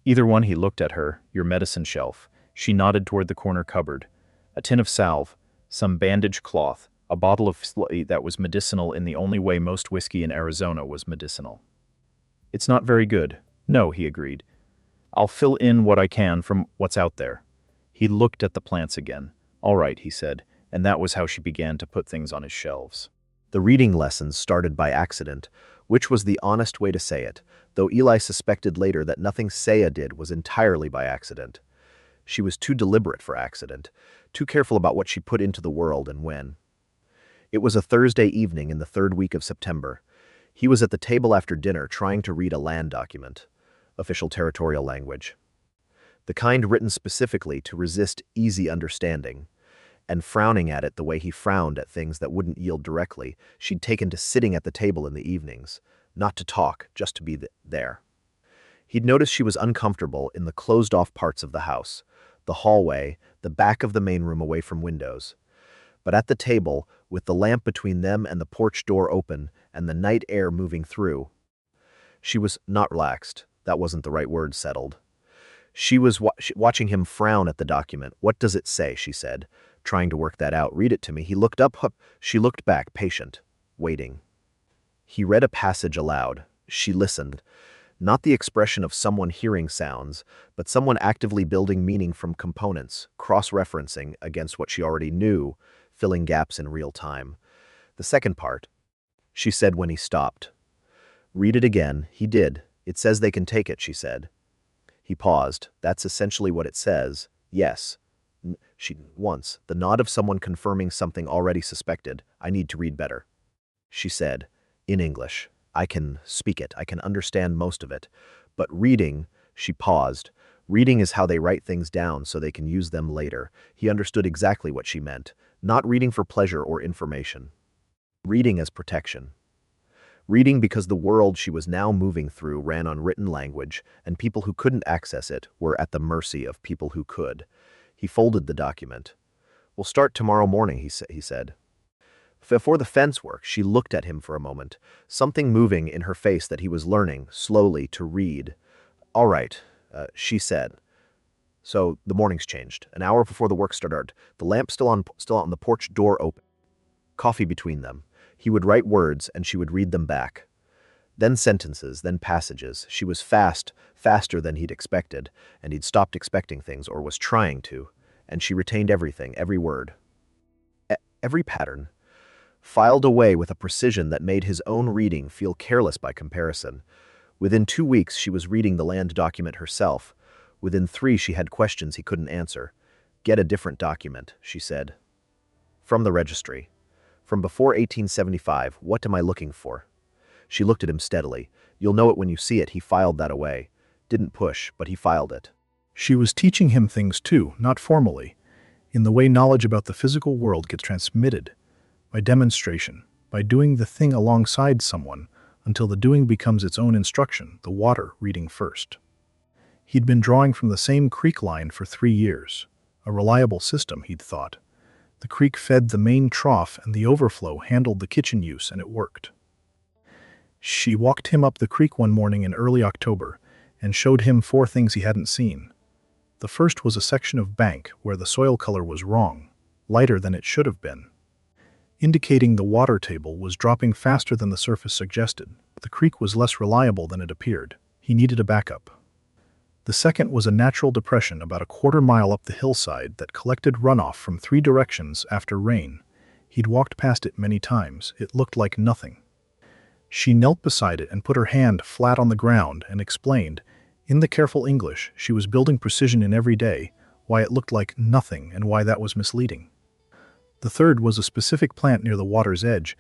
Either one. He looked at her. Your medicine shelf. She nodded toward the corner cupboard. A tin of salve, some bandage cloth, a bottle of whiskey that was medicinal in the only way most whiskey in Arizona was medicinal. It's not very good. No, he agreed. I'll fill in what I can from what's out there. He looked at the plants again. All right, he said, and that was how she began to put things on his shelves. The reading lessons started by accident, which was the honest way to say it, though Eli suspected later that nothing Saya did was entirely by accident. She was too deliberate for accident, too careful about what she put into the world and when. It was a Thursday evening in the third week of September. He was at the table after dinner trying to read a land document, official territorial language. The kind written specifically to resist easy understanding, and frowning at it the way he frowned at things that wouldn't yield directly, she'd taken to sitting at the table in the evenings, not to talk, just to be there. He'd noticed she was uncomfortable in the closed-off parts of the house, the hallway, the back of the main room away from windows. But at the table, with the lamp between them and the porch door open and the night air moving through, she was not relaxed. That wasn't the right word, settled. She was watching him frown at the document. What does it say, she said, trying to work that out. Read it to me. He looked up. She looked back, patient, waiting. He read a passage aloud. She listened. Not the expression of someone hearing sounds, but someone actively building meaning from components, cross-referencing against what she already knew, filling gaps in real time. The second part, she said when he stopped. Read it again. He did. It says they can take it, she said. He paused. That's essentially what it says. Yes. Once, the nod of someone confirming something already suspected. I need to read better. She said, in English. I can speak it. I can understand most of it. But reading, she paused. Reading is how they write things down so they can use them later. He understood exactly what she meant. Not reading for pleasure or information. Reading as protection. Reading because the world she was now moving through ran on written language, and people who couldn't access it were at the mercy of people who could. He folded the document. We'll start tomorrow morning, he said. Before the fence work, she looked at him for a moment, something moving in her face that he was learning, slowly, to read. All right, she said. So the morning's changed. An hour before the work started, the lamp still on the porch door open. Coffee between them. He would write words, and she would read them back. Then sentences, then passages. She was faster than he'd expected, and he'd stopped expecting things, or was trying to, and she retained everything, every word. Every pattern. Filed away with a precision that made his own reading feel careless by comparison. Within 2 weeks, she was reading the land document herself. Within 3, she had questions he couldn't answer. Get a different document, she said. From the registry. From before 1875, what am I looking for? She looked at him steadily. You'll know it when you see it. He filed that away. Didn't push, but he filed it. She was teaching him things too, not formally, in the way knowledge about the physical world gets transmitted. By demonstration, by doing the thing alongside someone, until the doing becomes its own instruction, the water reading first. He'd been drawing from the same creek line for 3 years. A reliable system, he'd thought. The creek fed the main trough and the overflow handled the kitchen use, and it worked. She walked him up the creek one morning in early October and showed him 4 things he hadn't seen. The first was a section of bank where the soil color was wrong, lighter than it should have been, indicating the water table was dropping faster than the surface suggested. The creek was less reliable than it appeared. He needed a backup. The second was a natural depression about a quarter-mile up the hillside that collected runoff from 3 directions after rain. He'd walked past it many times. It looked like nothing. She knelt beside it and put her hand flat on the ground and explained, in the careful English she was building precision in every day, why it looked like nothing and why that was misleading. The third was a specific plant near the water's edge,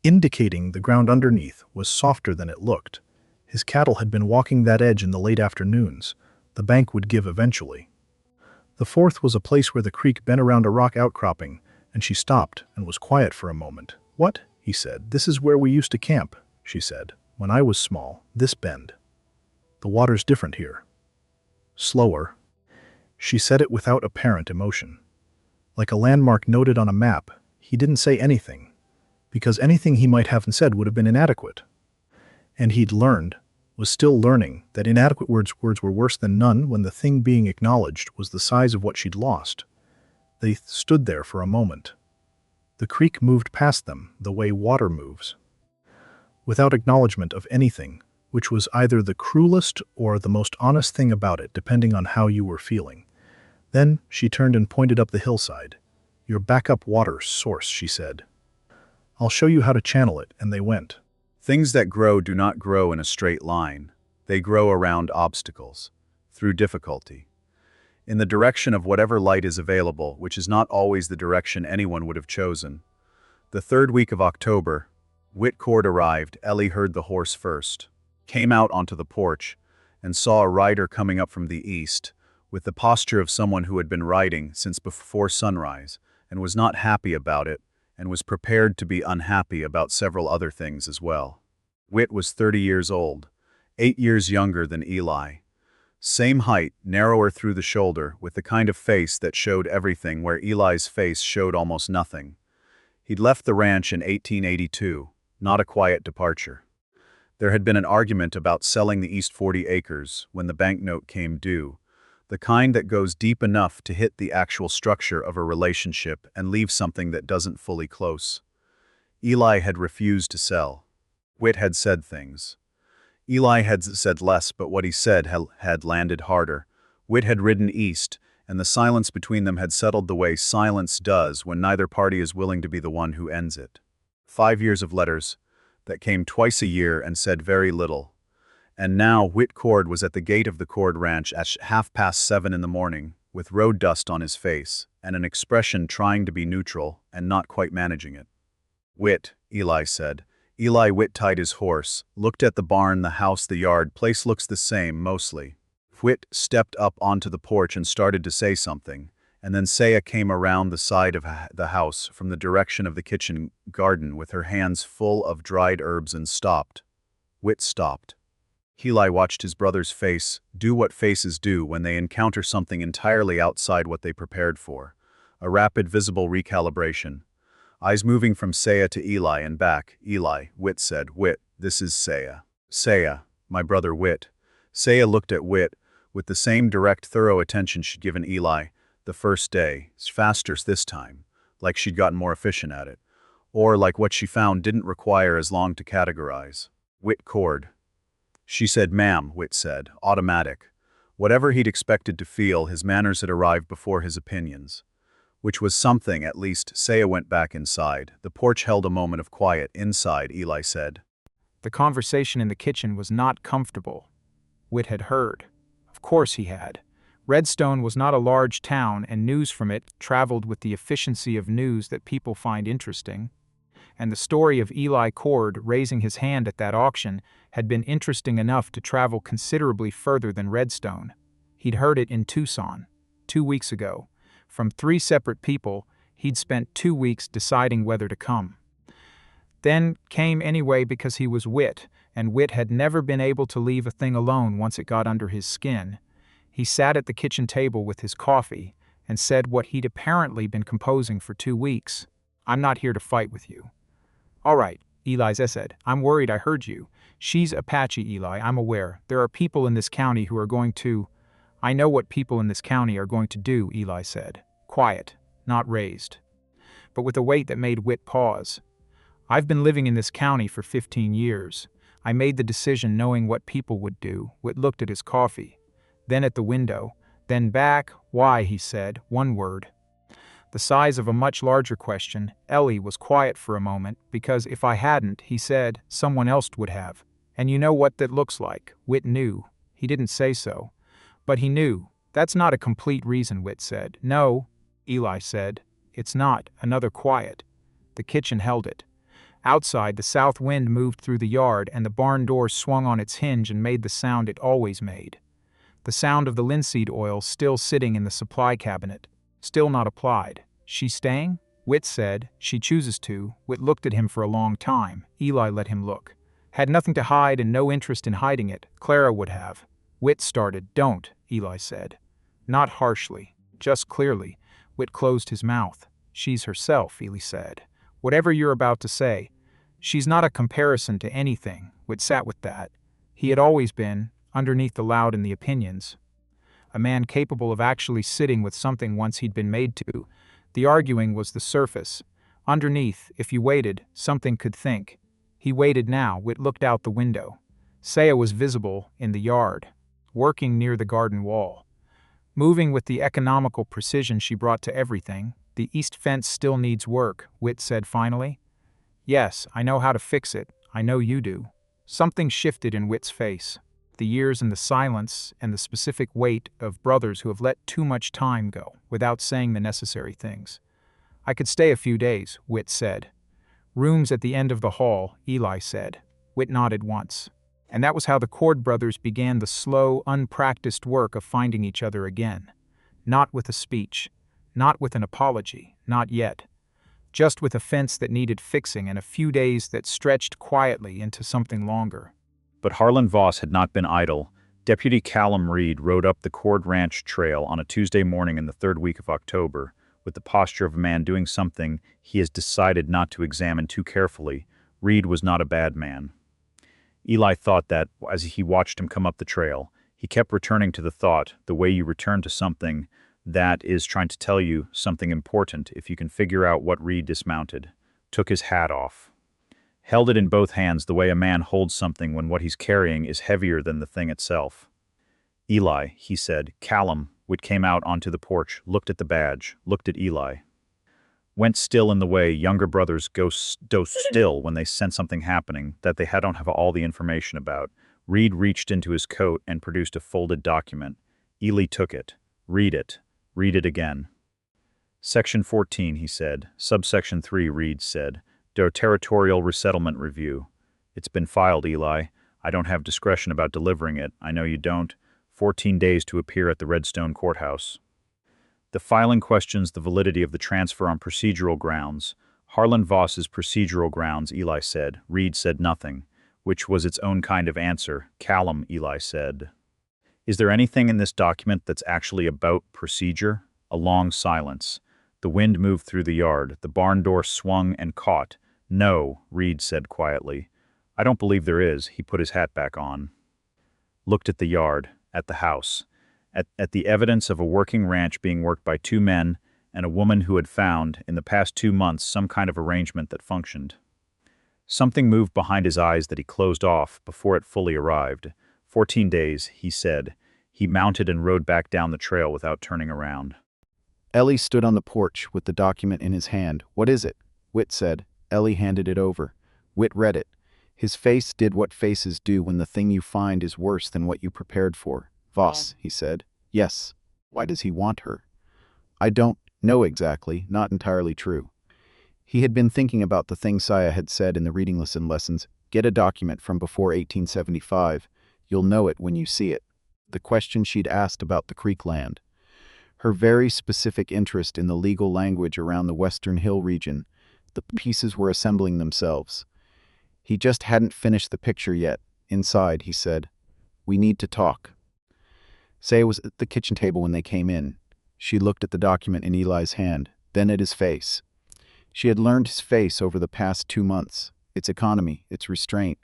indicating the ground underneath was softer than it looked. His cattle had been walking that edge in the late afternoons. The bank would give eventually. The fourth was a place where the creek bent around a rock outcropping, and she stopped and was quiet for a moment. What? He said. This is where we used to camp, she said. When I was small, this bend. The water's different here. Slower. She said it without apparent emotion. Like a landmark noted on a map, he didn't say anything, because anything he might have said would have been inadequate. And he'd learned, was still learning, that inadequate words were worse than none when the thing being acknowledged was the size of what she'd lost. They stood there for a moment. The creek moved past them the way water moves, without acknowledgement of anything, which was either the cruelest or the most honest thing about it, depending on how you were feeling. Then she turned and pointed up the hillside. Your backup water source, she said. I'll show you how to channel it, and they went. Things that grow do not grow in a straight line. They grow around obstacles, through difficulty, in the direction of whatever light is available, which is not always the direction anyone would have chosen. The 3rd week of October, Whit arrived. Ellie heard the horse first, came out onto the porch, and saw a rider coming up from the east, with the posture of someone who had been riding since before sunrise, and was not happy about it, and was prepared to be unhappy about several other things as well. Whit was 30 years old, 8 years younger than Eli. Same height, narrower through the shoulder, with the kind of face that showed everything where Eli's face showed almost nothing. He'd left the ranch in 1882, not a quiet departure. There had been an argument about selling the east 40 acres when the banknote came due, the kind that goes deep enough to hit the actual structure of a relationship and leave something that doesn't fully close. Eli had refused to sell. Whit had said things. Eli had said less, but what he said had landed harder. Whit had ridden east, and the silence between them had settled the way silence does when neither party is willing to be the one who ends it. 5 years of letters that came twice a year and said very little. And now Whit was at the gate of the Cord Ranch at 7:30 in the morning. with road dust on his face, and an expression trying to be neutral and not quite managing it. "Whit," Eli said. Eli Whit tied his horse, looked at the barn, the house, the yard. Place looks the same, mostly. Whit stepped up onto the porch and started to say something, and then Saya came around the side of the house from the direction of the kitchen garden with her hands full of dried herbs and stopped. Whit stopped. Eli watched his brother's face do what faces do when they encounter something entirely outside what they prepared for. A rapid, visible recalibration. Eyes moving from Saya to Eli and back. "Eli," Whit said. "Whit, this is Saya." "Saya, my brother Whit." Saya looked at Whit with the same direct, thorough attention she'd given Eli the first day. It's faster this time, like she'd gotten more efficient at it. Or like what she found didn't require as long to categorize. Whit cored. She said, "Ma'am," Whit said, automatic. Whatever he'd expected to feel, his manners had arrived before his opinions. Which was something, at least. Saya went back inside. The porch held a moment of quiet. Inside, Eli said. The conversation in the kitchen was not comfortable. Whit had heard. Of course he had. Redstone was not a large town, and news from it traveled with the efficiency of news that people find interesting. And the story of Eli Cord raising his hand at that auction had been interesting enough to travel considerably further than Redstone. He'd heard it in Tucson, 2 weeks ago. From 3 separate people, he'd spent 2 weeks deciding whether to come. Then came anyway because he was Whit, and Whit had never been able to leave a thing alone once it got under his skin. He sat at the kitchen table with his coffee and said what he'd apparently been composing for 2 weeks. "I'm not here to fight with you." "All right," Eli said. "I'm worried I heard you. She's Apache, Eli, I'm aware. There are people in this county who are going to—" "I know what people in this county are going to do," Eli said. Quiet, not raised, but with a weight that made Whit pause. "I've been living in this county for 15 years. I made the decision knowing what people would do." Whit looked at his coffee, then at the window, then back. "Why?" he said, one word. The size of a much larger question. Ellie was quiet for a moment, "Because if I hadn't," he said, "someone else would have. And you know what that looks like." Whit knew. He didn't say so. But he knew. "That's not a complete reason," Whit said. "No," Eli said. "It's not." Another quiet. The kitchen held it. Outside, the south wind moved through the yard, and the barn door swung on its hinge and made the sound it always made. The sound of the linseed oil still sitting in the supply cabinet. Still not applied. "She's staying?" Whit said. "She chooses to." Whit looked at him for a long time. Eli let him look. Had nothing to hide and no interest in hiding it. Clara would have. Whit started. "Don't," Eli said. Not harshly, just clearly. Whit closed his mouth. "She's herself," Eli said. "Whatever you're about to say. She's not a comparison to anything." Whit sat with that. He had always been, underneath the loud and the opinions, a man capable of actually sitting with something once he'd been made to. The arguing was the surface. Underneath, if you waited, something could think. He waited now. Whit looked out the window. Saya was visible in the yard, working near the garden wall. Moving with the economical precision she brought to everything. "The east fence still needs work," Whit said finally. "Yes, I know how to fix it. I know you do." Something shifted in Whit's face. The years and the silence and the specific weight of brothers who have let too much time go without saying the necessary things. "I could stay a few days," Whit said. "Rooms at the end of the hall," Eli said. Whit nodded once. And that was how the Cord brothers began the slow, unpracticed work of finding each other again. Not with a speech. Not with an apology. Not yet. Just with a fence that needed fixing and a few days that stretched quietly into something longer. But Harlan Voss had not been idle. Deputy Callum Reed rode up the Cord Ranch Trail on a Tuesday morning in the 3rd week of October, with the posture of a man doing something he has decided not to examine too carefully. Reed was not a bad man. Eli thought that, as he watched him come up the trail, he kept returning to the thought, the way you return to something that is trying to tell you something important if you can figure out what. Reed dismounted, took his hat off, held it in both hands the way a man holds something when what he's carrying is heavier than the thing itself. "Eli," he said. Callum, Whit came out onto the porch, looked at the badge, looked at Eli. Went still in the way younger brothers go still when they sense something happening that they don't have all the information about. Reed reached into his coat and produced a folded document. Eli took it. "Read it." Read it again. Section 14, he said. Subsection 3 reads, said, Territorial Resettlement Review. It's been filed, Eli. I don't have discretion about delivering it. I know you don't. 14 days to appear at the Redstone courthouse. The filing questions the validity of the transfer on procedural grounds. Harlan Voss's procedural grounds, Eli said. Reed said nothing, which was its own kind of answer. Callum, Eli said. Is there anything in this document that's actually about procedure? A long silence. The wind moved through the yard. The barn door swung and caught. No, Reed said quietly. I don't believe there is. He put his hat back on. Looked at the yard, at the house, at the evidence of a working ranch being worked by two men and a woman who had found, in the past 2 months, some kind of arrangement that functioned. Something moved behind his eyes that he closed off before it fully arrived. 14 days, he said. He mounted and rode back down the trail without turning around. Ellie stood on the porch with the document in his hand. What is it? Whit said. Ellie handed it over. Whit read it. His face did what faces do when the thing you find is worse than what you prepared for. Voss, he said. Yes. Why does he want her? I don't know exactly, not entirely true. He had been thinking about the thing Saya had said in the reading lessons. Get a document from before 1875. You'll know it when you see it. The question she'd asked about the Creek land. Her very specific interest in the legal language around the Western Hill region. The pieces were assembling themselves. He just hadn't finished the picture yet. Inside, he said, We need to talk. Saya was at the kitchen table when they came in. She looked at the document in Eli's hand, then at his face. She had learned his face over the past 2 months, its economy, its restraint,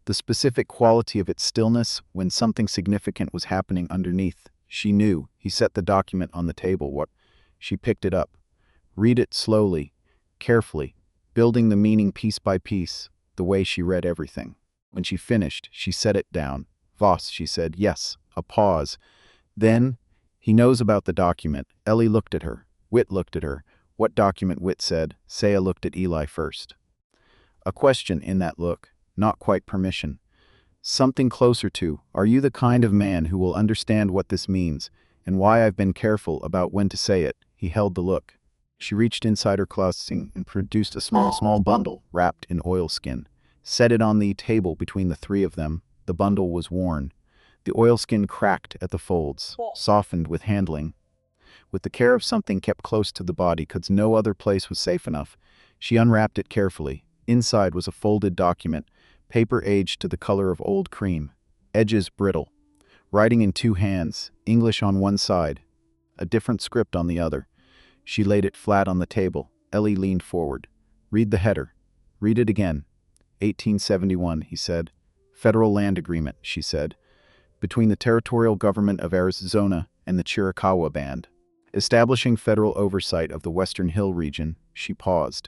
the specific quality of its stillness when something significant was happening underneath. She knew. He set the document on the table. She picked it up. Read it slowly, carefully, building the meaning piece by piece, the way she read everything. When she finished, she set it down. Voss, she said, yes. A pause. Then, he knows about the document. Ellie looked at her. Whit looked at her. What document? Whit said. Saya looked at Eli first. A question in that look, not quite permission. Something closer to, are you the kind of man who will understand what this means, and why I've been careful about when to say it? He held the look. She reached inside her closet and produced a small bundle wrapped in oilskin. Set it on the table between the three of them. The bundle was worn. The oilskin cracked at the folds, softened with handling. With the care of something kept close to the body because no other place was safe enough, she unwrapped it carefully. Inside was a folded document, paper aged to the color of old cream, edges brittle. Writing in 2 hands, English on one side, a different script on the other. She laid it flat on the table. Ellie leaned forward. Read the header. Read it again. 1871, he said. Federal land agreement, she said, between the territorial government of Arizona and the Chiricahua Band, establishing federal oversight of the Western Hill region. She paused.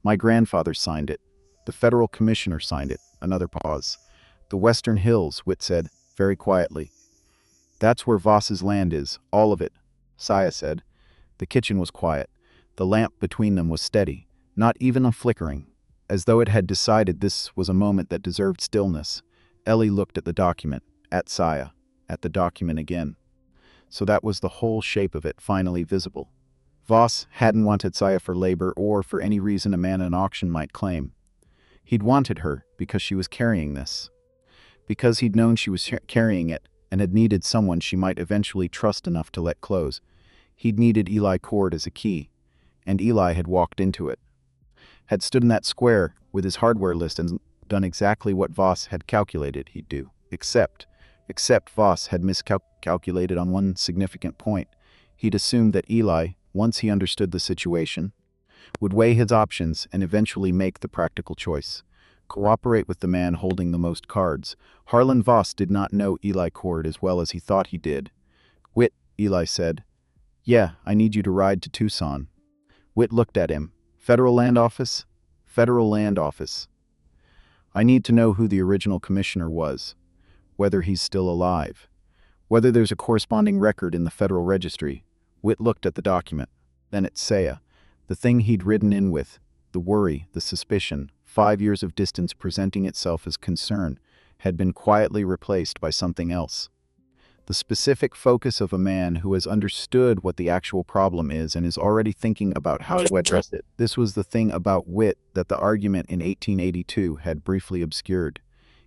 My grandfather signed it. The federal commissioner signed it. Another pause. The Western Hills, Whit said, very quietly. That's where Voss's land is, all of it, Saya said. The kitchen was quiet. The lamp between them was steady, not even a flickering, as though it had decided this was a moment that deserved stillness. Ellie looked at the document, at Saya, at the document again. So that was the whole shape of it, finally visible. Voss hadn't wanted Saya for labor or for any reason a man at an auction might claim. He'd wanted her because she was carrying this. Because he'd known she was carrying it and had needed someone she might eventually trust enough to let close. He'd needed Eli Cord as a key, and Eli had walked into it. Had stood in that square with his hardware list and done exactly what Voss had calculated he'd do. Except Voss had miscalculated on one significant point. He'd assumed that Eli, once he understood the situation, would weigh his options and eventually make the practical choice. Cooperate with the man holding the most cards. Harlan Voss did not know Eli Cord as well as he thought he did. Whit, Eli said. Yeah, I need you to ride to Tucson. Whit looked at him. Federal Land Office? Federal Land Office. I need to know who the original commissioner was, whether he's still alive, whether there's a corresponding record in the Federal Registry. Whit looked at the document, then at Saya, the thing he'd ridden in with, the worry, the suspicion, 5 years of distance presenting itself as concern, had been quietly replaced by something else. The specific focus of a man who has understood what the actual problem is and is already thinking about how to address it. This was the thing about Whit that the argument in 1882 had briefly obscured.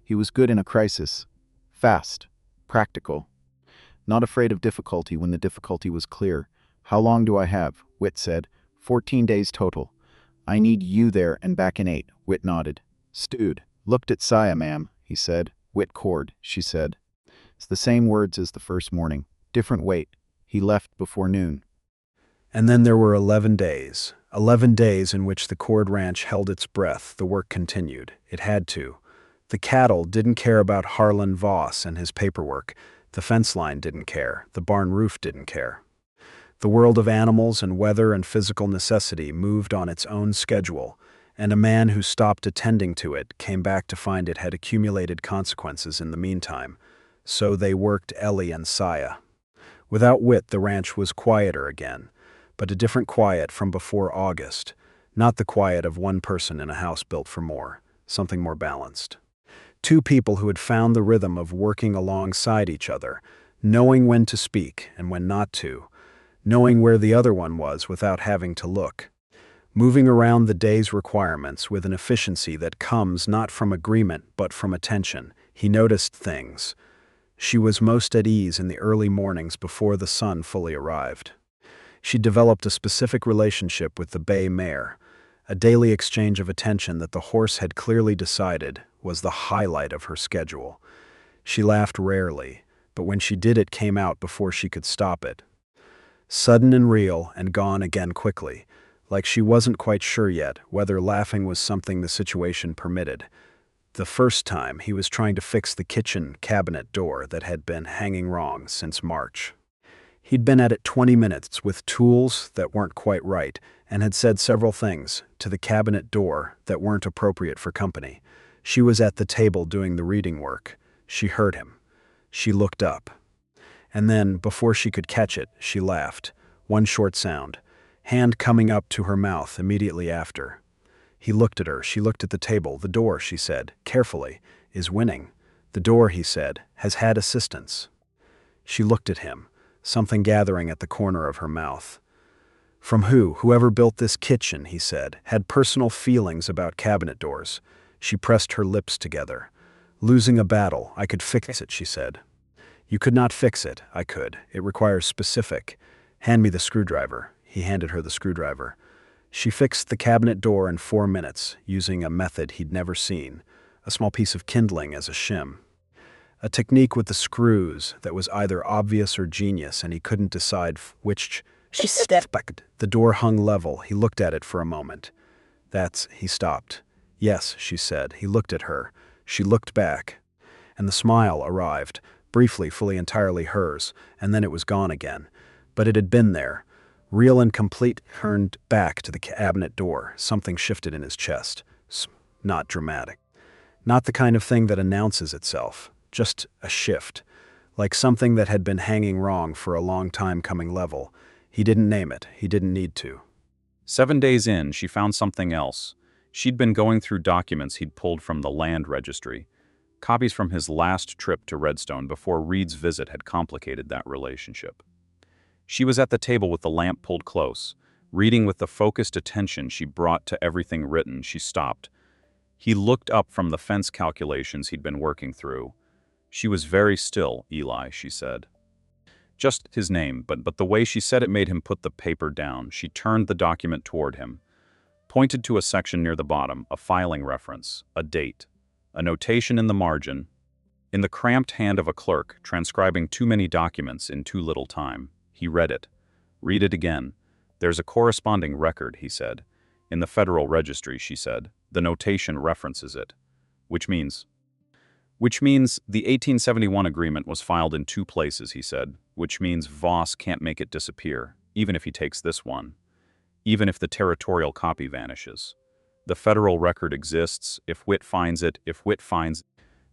He was good in a crisis. Fast. Practical. Not afraid of difficulty when the difficulty was clear. "How long do I have?" Whit said. 14 days total. "I need you there and back in 8. Whit nodded. "Stewed. Looked at Saya, ma'am," he said. "Whit cord," she said. It's the same words as the first morning. Different weight. He left before noon. And then there were 11 days. 11 days in which the Cord Ranch held its breath. The work continued. It had to. The cattle didn't care about Harlan Voss and his paperwork. The fence line didn't care. The barn roof didn't care. The world of animals and weather and physical necessity moved on its own schedule, and a man who stopped attending to it came back to find it had accumulated consequences in the meantime. So they worked Ellie and Saya. Without Whit, the ranch was quieter again, but a different quiet from before August. Not the quiet of one person in a house built for more, something more balanced. Two people who had found the rhythm of working alongside each other, knowing when to speak and when not to, knowing where the other one was without having to look. Moving around the day's requirements with an efficiency that comes not from agreement but from attention. He noticed things. She was most at ease in the early mornings before the sun fully arrived. She developed a specific relationship with the bay mare, a daily exchange of attention that the horse had clearly decided was the highlight of her schedule. She laughed rarely, but when she did it came out before she could stop it. Sudden and real and gone again quickly, like she wasn't quite sure yet whether laughing was something the situation permitted. The first time he was trying to fix the kitchen cabinet door that had been hanging wrong since March. He'd been at it 20 minutes with tools that weren't quite right and had said several things to the cabinet door that weren't appropriate for company. She was at the table doing the reading work. She heard him. She looked up. And then, before she could catch it, she laughed. One short sound. Hand coming up to her mouth immediately after. He looked at her. She looked at the table. The door, she said, carefully, is winning. The door, he said, has had assistance. She looked at him, something gathering at the corner of her mouth. From who? Whoever built this kitchen, he said, had personal feelings about cabinet doors. She pressed her lips together. Losing a battle, I could fix it, she said. You could not fix it. I could. It requires specific. Hand me the screwdriver. He handed her the screwdriver. She fixed the cabinet door in 4 minutes, using a method he'd never seen, a small piece of kindling as a shim. A technique with the screws that was either obvious or genius, and he couldn't decide which. She stepped back. The door hung level. He looked at it for a moment. He stopped. Yes, she said. He looked at her. She looked back. And the smile arrived, briefly, fully entirely hers, and then it was gone again. But it had been there. Real and complete, turned back to the cabinet door. Something shifted in his chest. Not dramatic. Not the kind of thing that announces itself. Just a shift. Like something that had been hanging wrong for a long time coming level. He didn't name it. He didn't need to. 7 days in, she found something else. She'd been going through documents he'd pulled from the land registry. Copies from his last trip to Redstone before Reed's visit had complicated that relationship. She was at the table with the lamp pulled close, reading with the focused attention she brought to everything written. She stopped. He looked up from the fence calculations he'd been working through. She was very still, Eli, she said. Just his name, but the way she said it made him put the paper down. She turned the document toward him, pointed to a section near the bottom, a filing reference, a date, a notation in the margin. In the cramped hand of a clerk, transcribing too many documents in too little time. He read it. Read it again. There's a corresponding record, he said. In the Federal Registry, she said. The notation references it. Which means the 1871 agreement was filed in 2 places, he said. Which means Voss can't make it disappear, even if he takes this one. Even if the territorial copy vanishes. The federal record exists, if Whit finds it,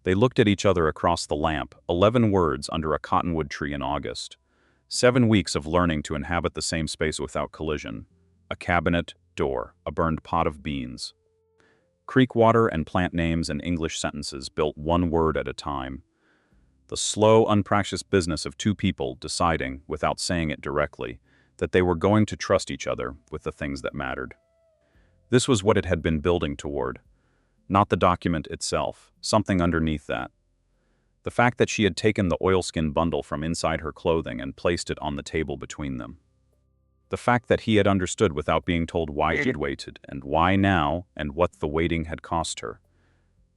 They looked at each other across the lamp, 11 words under a cottonwood tree in August. 7 weeks of learning to inhabit the same space without collision. A cabinet, door, a burned pot of beans. Creek water and plant names and English sentences built 1 word at a time. The slow, unpracticed business of two people deciding, without saying it directly, that they were going to trust each other with the things that mattered. This was what it had been building toward. Not the document itself, something underneath that. The fact that she had taken the oilskin bundle from inside her clothing and placed it on the table between them. The fact that he had understood without being told why he'd waited, and why now, and what the waiting had cost her.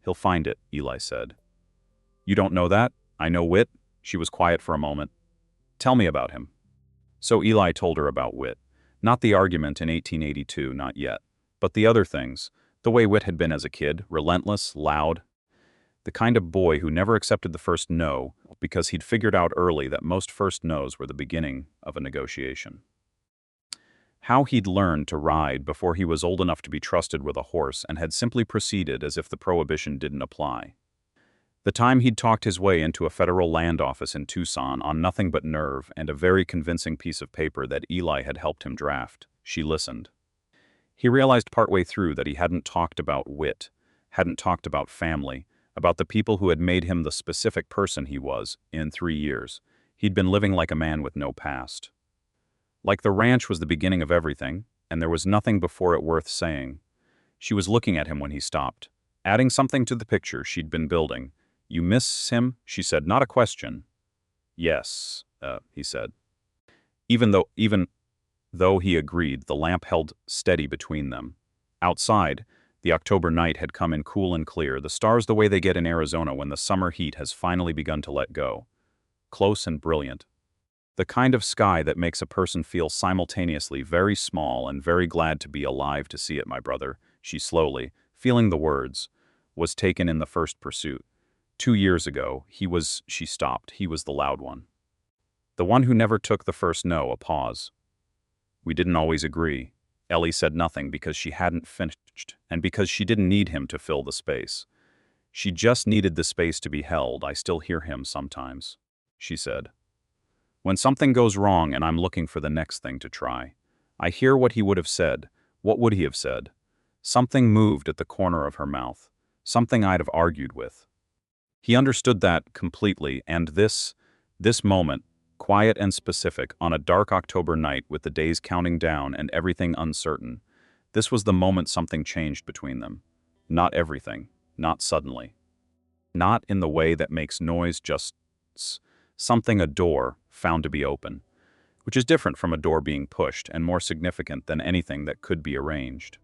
"He'll find it," Eli said. "You don't know that? I know Whit." She was quiet for a moment. "Tell me about him." So Eli told her about Whit. Not the argument in 1882, not yet. But the other things. The way Whit had been as a kid, relentless, loud. The kind of boy who never accepted the first no because he'd figured out early that most first no's were the beginning of a negotiation. How he'd learned to ride before he was old enough to be trusted with a horse and had simply proceeded as if the prohibition didn't apply. The time he'd talked his way into a federal land office in Tucson on nothing but nerve and a very convincing piece of paper that Eli had helped him draft. She listened. He realized partway through that he hadn't talked about Whit, hadn't talked about family, about the people who had made him the specific person he was in 3 years. He'd been living like a man with no past. Like the ranch was the beginning of everything, and there was nothing before it worth saying. She was looking at him when he stopped, adding something to the picture she'd been building. "You miss him?" she said, not a question. "Yes," he said. Even though he agreed, the lamp held steady between them. Outside, the October night had come in cool and clear, the stars the way they get in Arizona when the summer heat has finally begun to let go. Close and brilliant. The kind of sky that makes a person feel simultaneously very small and very glad to be alive to see it. "My brother," she slowly, feeling the words, "was taken in the first pursuit. 2 years ago, she stopped. He was the loud one. The one who never took the first no." A pause. "We didn't always agree." Ellie said nothing because she hadn't finished, and because she didn't need him to fill the space. She just needed the space to be held. "I still hear him sometimes," she said. "When something goes wrong and I'm looking for the next thing to try. I hear what he would have said. What would he have said? Something moved at the corner of her mouth. Something I'd have argued with." He understood that completely, and this moment, quiet and specific, on a dark October night with the days counting down and everything uncertain, this was the moment something changed between them. Not everything, not suddenly. Not in the way that makes noise, just something. A door found to be open, which is different from a door being pushed and more significant than anything that could be arranged.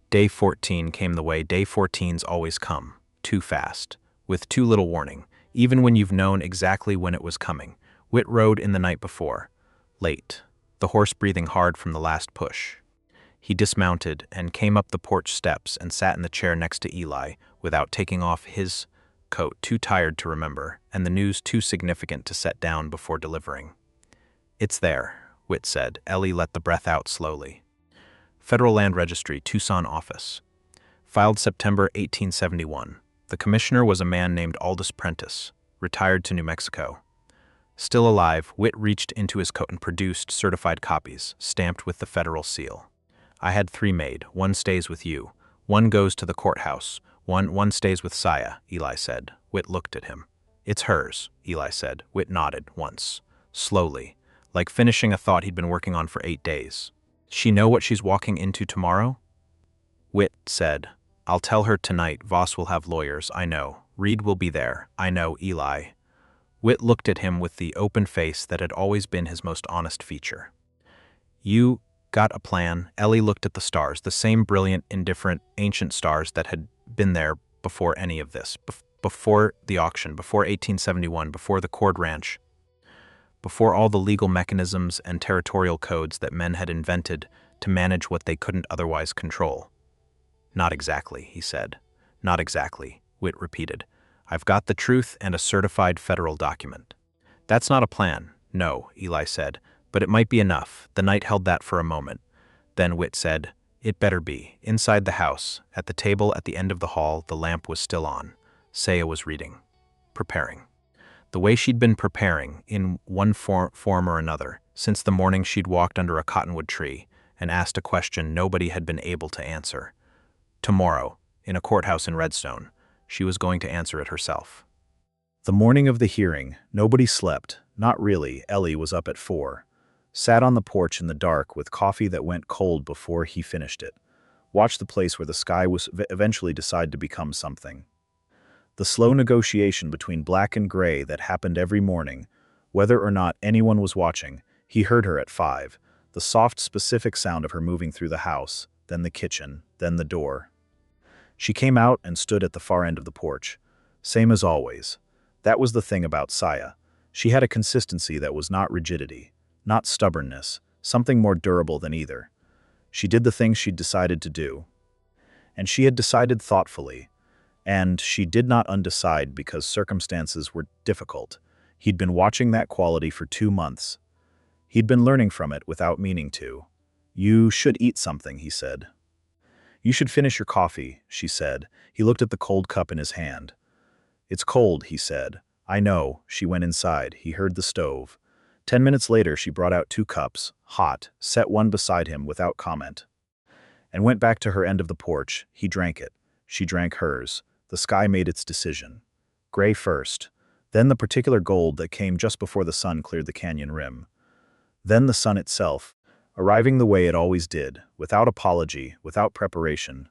Day 14 came the way day 14s always come, too fast, with too little warning, even when you've known exactly when it was coming. Whit rode in the night before, late, the horse breathing hard from the last push. He dismounted and came up the porch steps and sat in the chair next to Eli without taking off his coat, too tired to remember, and the news too significant to set down before delivering. "It's there," Whit said. Ellie let the breath out slowly. Federal Land Registry, Tucson office. Filed September 1871. The commissioner was a man named Aldous Prentice, retired to New Mexico. Still alive, Whit reached into his coat and produced certified copies, stamped with the federal seal. "I had 3 made. 1 stays with you. 1 goes to the courthouse. One stays with Saya," Eli said. Whit looked at him. "It's hers," Eli said. Whit nodded once, slowly, like finishing a thought he'd been working on for 8 days. "She know what she's walking into tomorrow?" Whit said, "I'll tell her tonight. Voss will have lawyers, I know. Reed will be there, I know." Eli. Whit looked at him with the open face that had always been his most honest feature. "You got a plan?" Ellie looked at the stars, the same brilliant, indifferent, ancient stars that had been there before any of this, before the auction, before 1871, before the Cord Ranch, before all the legal mechanisms and territorial codes that men had invented to manage what they couldn't otherwise control. "Not exactly," he said. "Not exactly," Whit repeated. "I've got the truth and a certified federal document." "That's not a plan." "No," Eli said, "but it might be enough." The night held that for a moment. Then Whit said, "It better be." Inside the house, at the table at the end of the hall, the lamp was still on. Saya was reading. Preparing. The way she'd been preparing, in one form or another, since the morning she'd walked under a cottonwood tree and asked a question nobody had been able to answer. Tomorrow, in a courthouse in Redstone, she was going to answer it herself. The morning of the hearing, nobody slept. Not really. Ellie was up at 4. Sat on the porch in the dark with coffee that went cold before he finished it. Watched the place where the sky was eventually decide to become something. The slow negotiation between black and gray that happened every morning, whether or not anyone was watching. He heard her at 5. The soft, specific sound of her moving through the house, then the kitchen, then the door. She came out and stood at the far end of the porch. Same as always. That was the thing about Saya. She had a consistency that was not rigidity, not stubbornness, something more durable than either. She did the things she'd decided to do. And she had decided thoughtfully. And she did not undecide because circumstances were difficult. He'd been watching that quality for 2 months. He'd been learning from it without meaning to. You should eat something, he said. You should finish your coffee, she said. He looked at the cold cup in his hand. It's cold, he said. I know. She went inside. He heard the stove. 10 minutes later, she brought out 2 cups, hot, set one beside him without comment, and went back to her end of the porch. He drank it. She drank hers. The sky made its decision. Gray first, then the particular gold that came just before the sun cleared the canyon rim. Then the sun itself, arriving the way it always did, without apology, without preparation.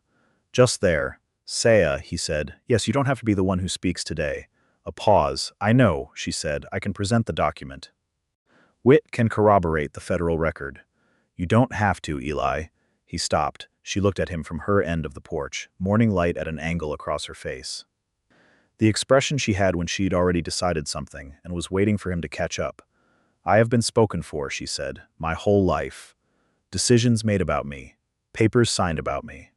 Just there. Saya, he said. Yes, you don't have to be the one who speaks today. A pause. I know, she said. I can present the document. Whit can corroborate the federal record. You don't have to, Eli. He stopped. She looked at him from her end of the porch, morning light at an angle across her face. The expression she had when she'd already decided something and was waiting for him to catch up. I have been spoken for, she said, my whole life. Decisions made about me. Papers signed about me.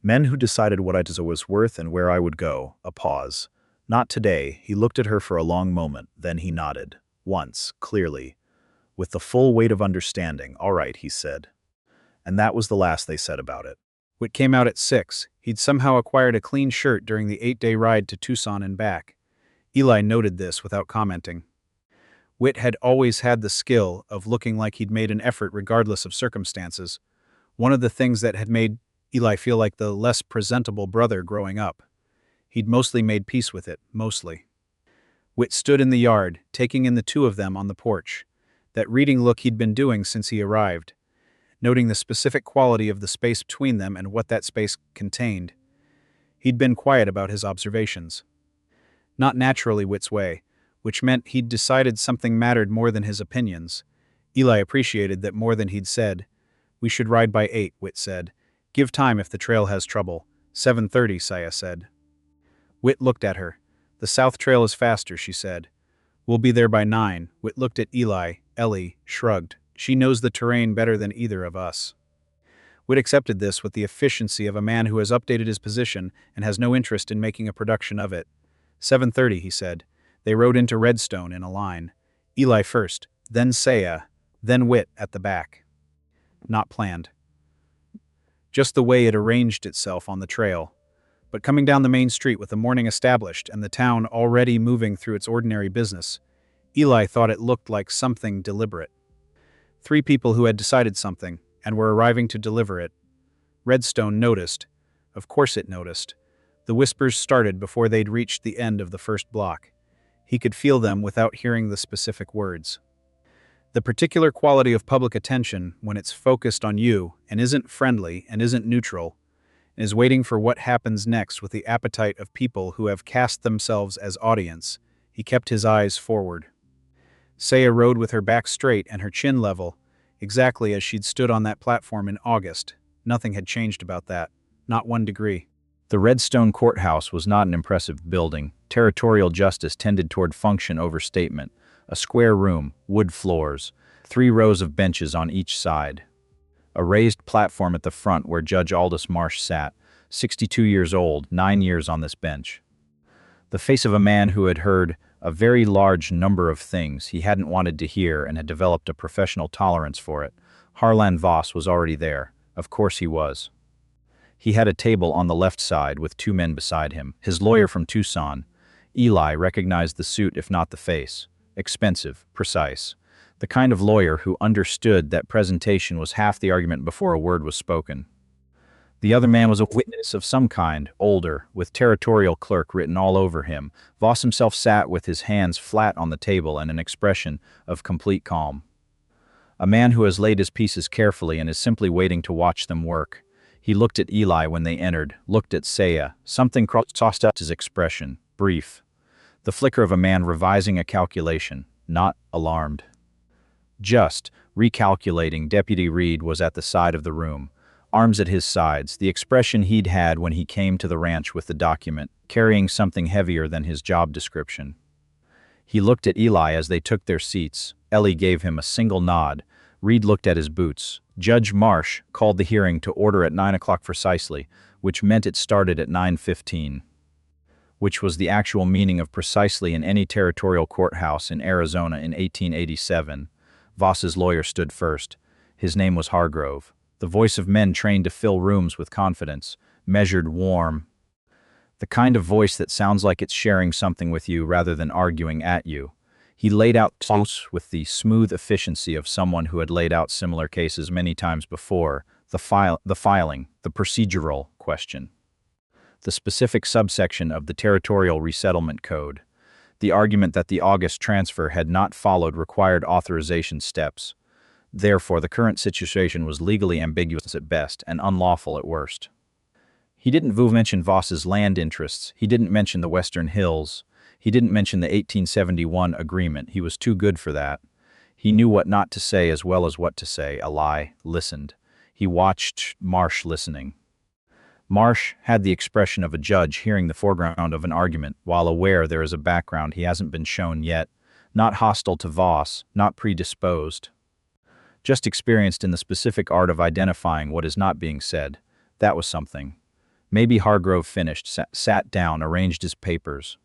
Men who decided what I was worth and where I would go. A pause. Not today. He looked at her for a long moment, then he nodded. Once, clearly. With the full weight of understanding. All right, he said. And that was the last they said about it. Whit came out at 6. He'd somehow acquired a clean shirt during the 8-day ride to Tucson and back. Eli noted this without commenting. Whit had always had the skill of looking like he'd made an effort regardless of circumstances, one of the things that had made Eli feel like the less presentable brother growing up. He'd mostly made peace with it, mostly. Whit stood in the yard, taking in the 2 of them on the porch, that reading look he'd been doing since he arrived, noting the specific quality of the space between them and what that space contained. He'd been quiet about his observations. Not naturally Whit's way, which meant he'd decided something mattered more than his opinions. Eli appreciated that more than he'd said. We should ride by 8, Whit said. Give time if the trail has trouble. 7:30, Saya said. Whit looked at her. The south trail is faster, she said. We'll be there by 9. Whit looked at Eli. Ellie shrugged. She knows the terrain better than either of us. Whit accepted this with the efficiency of a man who has updated his position and has no interest in making a production of it. 7:30, he said. They rode into Redstone in a line. Eli first, then Saya, then Whit at the back. Not planned. Just the way it arranged itself on the trail. But coming down the main street with the morning established and the town already moving through its ordinary business, Eli thought it looked like something deliberate. 3 people who had decided something and were arriving to deliver it. Redstone noticed. Of course it noticed. The whispers started before they'd reached the end of the first block. He could feel them without hearing the specific words. The particular quality of public attention when it's focused on you and isn't friendly and isn't neutral, and is waiting for what happens next with the appetite of people who have cast themselves as audience. He kept his eyes forward. Saya rode with her back straight and her chin level, exactly as she'd stood on that platform in August. Nothing had changed about that, not 1 degree. The Redstone courthouse was not an impressive building. Territorial justice tended toward function over statement. A square room, wood floors, 3 rows of benches on each side. A raised platform at the front where Judge Aldous Marsh sat, 62 years old, 9 years on this bench. The face of a man who had heard a very large number of things he hadn't wanted to hear and had developed a professional tolerance for it. Harlan Voss was already there. Of course he was. He had a table on the left side with 2 men beside him. His lawyer from Tucson. Eli recognized the suit if not the face. Expensive, precise. The kind of lawyer who understood that presentation was half the argument before a word was spoken. The other man was a witness of some kind, older, with territorial clerk written all over him. Voss himself sat with his hands flat on the table and an expression of complete calm. A man who has laid his pieces carefully and is simply waiting to watch them work. He looked at Eli when they entered, looked at Saya. Something crossed out his expression, brief. The flicker of a man revising a calculation, not alarmed. Just, recalculating, Deputy Reed was at the side of the room, arms at his sides, the expression he'd had when he came to the ranch with the document, carrying something heavier than his job description. He looked at Eli as they took their seats. Ellie gave him a single nod. Reed looked at his boots. Judge Marsh called the hearing to order at 9 o'clock precisely, which meant it started at 9:15, which was the actual meaning of precisely in any territorial courthouse in Arizona in 1887. Voss's lawyer stood first. His name was Hargrove. The voice of men trained to fill rooms with confidence, measured, warm. The kind of voice that sounds like it's sharing something with you rather than arguing at you. He laid out cases with the smooth efficiency of someone who had laid out similar cases many times before. The filing, the procedural question. The specific subsection of the Territorial Resettlement Code. The argument that the August transfer had not followed required authorization steps. Therefore, the current situation was legally ambiguous at best and unlawful at worst. He didn't mention Voss's land interests. He didn't mention the Western Hills. He didn't mention the 1871 agreement. He was too good for that. He knew what not to say as well as what to say. Eli listened. He watched Marsh listening. Marsh had the expression of a judge hearing the foreground of an argument, while aware there is a background he hasn't been shown yet, not hostile to Voss, not predisposed. Just experienced in the specific art of identifying what is not being said. That was something. Maybe Hargrove finished, sat down, arranged his papers.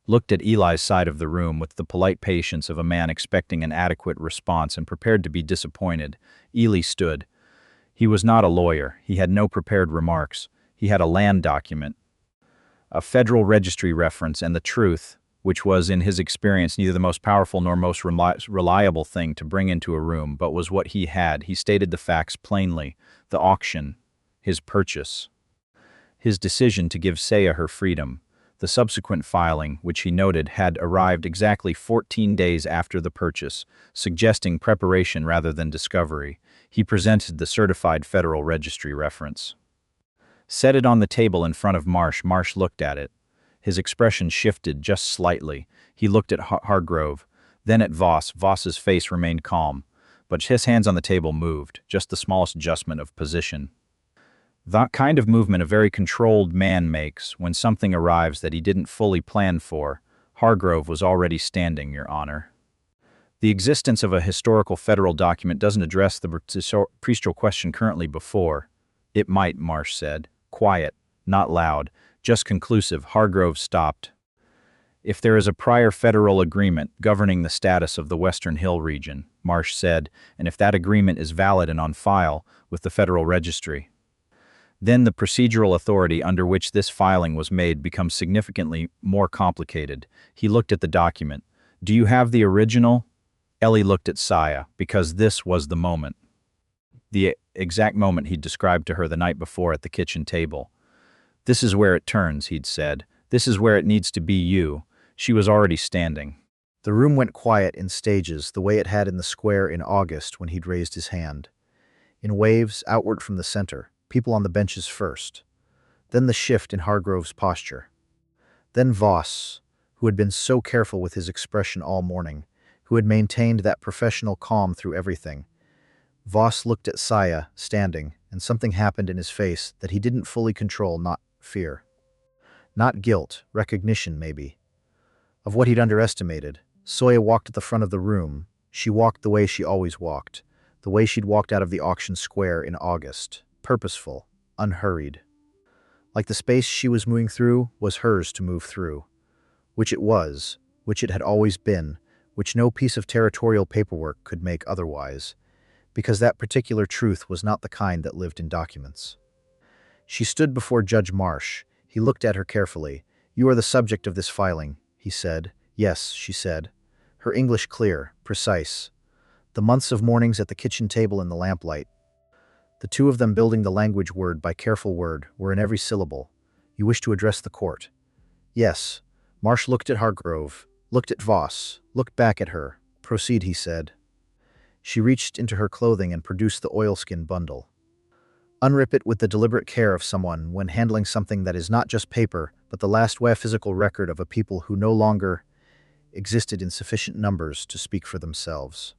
Looked at Eli's side of the room with the polite patience of a man expecting an adequate response and prepared to be disappointed. Eli stood. He was not a lawyer. He had no prepared remarks. He had a land document, a federal registry reference, and the truth, which was, in his experience, neither the most powerful nor most reliable thing to bring into a room, but was what he had. He stated the facts plainly. The auction, his purchase, his decision to give Saya her freedom, the subsequent filing, which he noted had arrived exactly 14 days after the purchase, suggesting preparation rather than discovery. He presented the certified federal registry reference. Set it on the table in front of Marsh. Marsh looked at it. His expression shifted just slightly. He looked at Hargrove, then at Voss. Voss's face remained calm, but his hands on the table moved, just the smallest adjustment of position. That kind of movement a very controlled man makes when something arrives that he didn't fully plan for. Hargrove was already standing, Your Honor. The existence of a historical federal document doesn't address the procedural question currently before. It might, Marsh said. Quiet, not loud, just conclusive. Hargrove stopped. If there is a prior federal agreement governing the status of the Western Hill region, Marsh said, and if that agreement is valid and on file with the Federal Registry, then the procedural authority under which this filing was made becomes significantly more complicated. He looked at the document. Do you have the original? Ellie looked at Saya, because this was the moment. The exact moment he'd described to her the night before at the kitchen table. This is where it turns, he'd said. This is where it needs to be you. She was already standing. The room went quiet in stages, the way it had in the square in August when he'd raised his hand. In waves, outward from the center, people on the benches first. Then the shift in Hargrove's posture. Then Voss, who had been so careful with his expression all morning, who had maintained that professional calm through everything. Voss looked at Saya, standing, and something happened in his face that he didn't fully control, not fear. Not guilt, recognition maybe. Of what he'd underestimated. Saya walked at the front of the room. She walked the way she always walked, the way she'd walked out of the auction square in August. Purposeful, unhurried. Like the space she was moving through was hers to move through. Which it was, which it had always been, which no piece of territorial paperwork could make otherwise, because that particular truth was not the kind that lived in documents. She stood before Judge Marsh. He looked at her carefully. You are the subject of this filing, he said. Yes, she said. Her English clear, precise. The months of mornings at the kitchen table in the lamplight. The two of them building the language word by careful word were in every syllable. You wish to address the court. Yes. Marsh looked at Hargrove, looked at Voss, looked back at her. Proceed, he said. She reached into her clothing and produced the oilskin bundle. Unrip it with the deliberate care of someone when handling something that is not just paper, but the last physical record of a people who no longer existed in sufficient numbers to speak for themselves.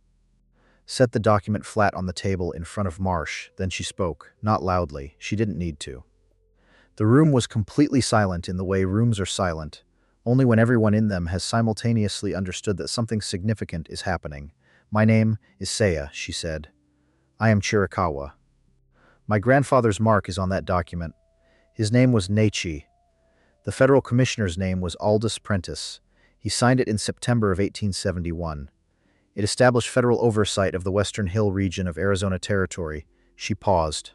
Set the document flat on the table in front of Marsh, then she spoke, not loudly. She didn't need to. The room was completely silent in the way rooms are silent, only when everyone in them has simultaneously understood that something significant is happening. My name is Saya, she said. I am Chirikawa. My grandfather's mark is on that document. His name was Naichi. The federal commissioner's name was Aldous Prentice. He signed it in September of 1871. It established federal oversight of the Western Hill region of Arizona Territory. She paused.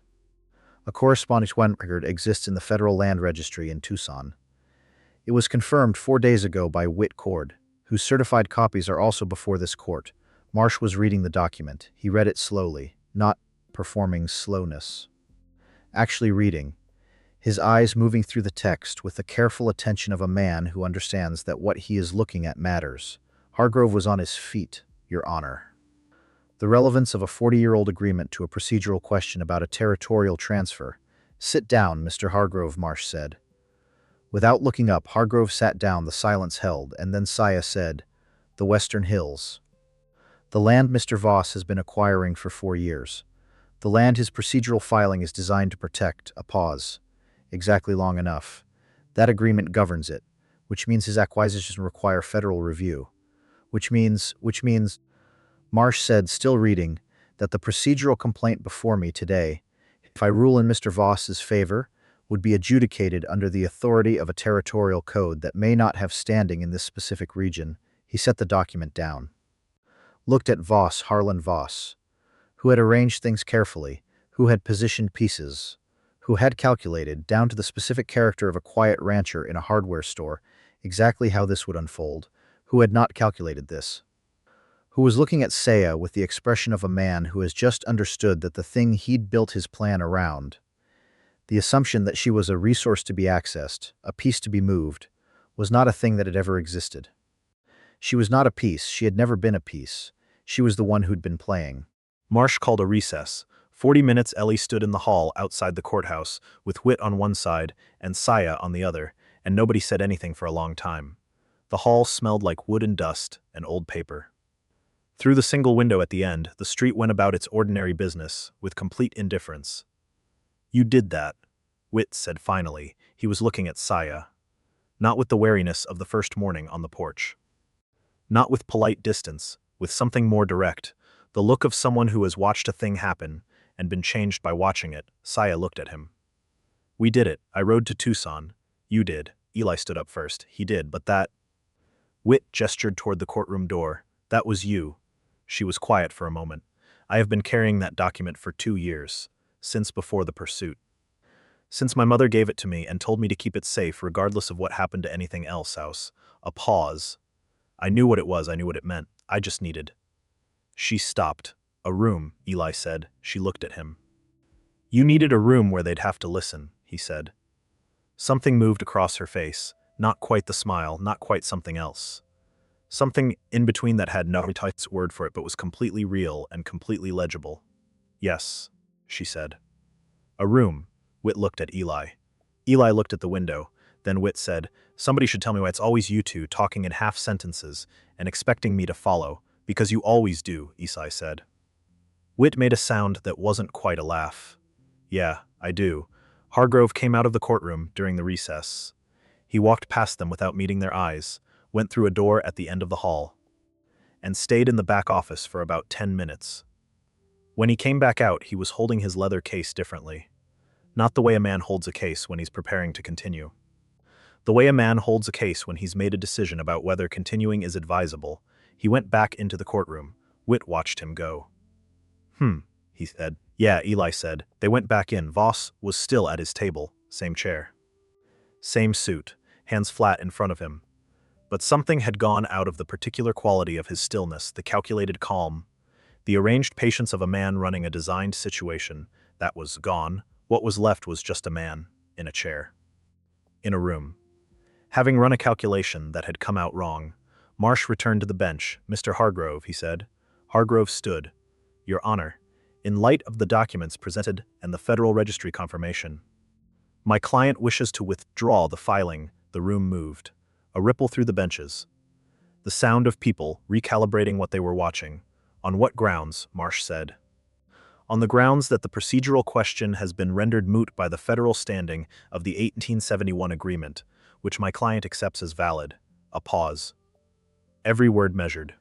A corresponding record exists in the Federal Land Registry in Tucson. It was confirmed 4 days ago by Whit, whose certified copies are also before this court. Marsh was reading the document. He read it slowly, not performing slowness. Actually reading, his eyes moving through the text with the careful attention of a man who understands that what he is looking at matters. Hargrove was on his feet, Your Honor. The relevance of a 40-year-old agreement to a procedural question about a territorial transfer. Sit down, Mr. Hargrove, Marsh said. Without looking up, Hargrove sat down. The silence held, and then Saya said, The Western Hills. The land Mr. Voss has been acquiring for 4 years. The land his procedural filing is designed to protect. A pause. Exactly long enough. That agreement governs it, which means his acquisition require federal review. Which means, Marsh said, still reading, that the procedural complaint before me today, if I rule in Mr. Voss's favor, would be adjudicated under the authority of a territorial code that may not have standing in this specific region. He set the document down. Looked at Voss, Harlan Voss, who had arranged things carefully, who had positioned pieces, who had calculated, down to the specific character of a quiet rancher in a hardware store, exactly how this would unfold, who had not calculated this, who was looking at Saya with the expression of a man who has just understood that the thing he'd built his plan around, the assumption that she was a resource to be accessed, a piece to be moved, was not a thing that had ever existed. She was not a piece, she had never been a piece. She was the one who'd been playing. Marsh called a recess. 40 minutes Ellie stood in the hall outside the courthouse, with Whit on one side and Saya on the other, and nobody said anything for a long time. The hall smelled like wood and dust and old paper. Through the single window at the end, the street went about its ordinary business, with complete indifference. You did that, Whit said finally. He was looking at Saya. Not with the wariness of the first morning on the porch. Not with polite distance, with something more direct, the look of someone who has watched a thing happen and been changed by watching it. Saya looked at him. We did it. I rode to Tucson. You did. Eli stood up first. He did, but that... Whit gestured toward the courtroom door. That was you. She was quiet for a moment. I have been carrying that document for 2 years, since before the pursuit. Since my mother gave it to me and told me to keep it safe regardless of what happened to anything else. A pause. I knew what it was, I knew what it meant. I just needed... She stopped. A room, Eli said. She looked at him. You needed a room where they'd have to listen, he said. Something moved across her face. Not quite the smile, not quite something else. Something in between that had no tight word for it but was completely real and completely legible. Yes, she said. A room. Whit looked at Eli. Eli looked at the window. Then Whit said, Somebody should tell me why it's always you two talking in half sentences and expecting me to follow, because you always do, Eli said. Whit made a sound that wasn't quite a laugh. Yeah, I do. Hargrove came out of the courtroom during the recess. He walked past them without meeting their eyes, went through a door at the end of the hall, and stayed in the back office for about 10 minutes. When he came back out, he was holding his leather case differently. Not the way a man holds a case when he's preparing to continue. The way a man holds a case when he's made a decision about whether continuing is advisable. He went back into the courtroom. Whit watched him go. He said. Yeah, Eli said. They went back in. Voss was still at his table, same chair. Same suit, hands flat in front of him. But something had gone out of the particular quality of his stillness, the calculated calm, the arranged patience of a man running a designed situation, That was gone. What was left was just a man, in a chair. In a room. Having run a calculation that had come out wrong, Marsh returned to the bench. "Mr. Hargrove," he said. Hargrove stood. "Your Honor, in light of the documents presented and the Federal Registry confirmation, my client wishes to withdraw the filing." The room moved. A ripple through the benches. The sound of people recalibrating what they were watching. "On what grounds?" Marsh said. "On the grounds that the procedural question has been rendered moot by the federal standing of the 1871 agreement, which my client accepts as valid." A pause. Every word measured.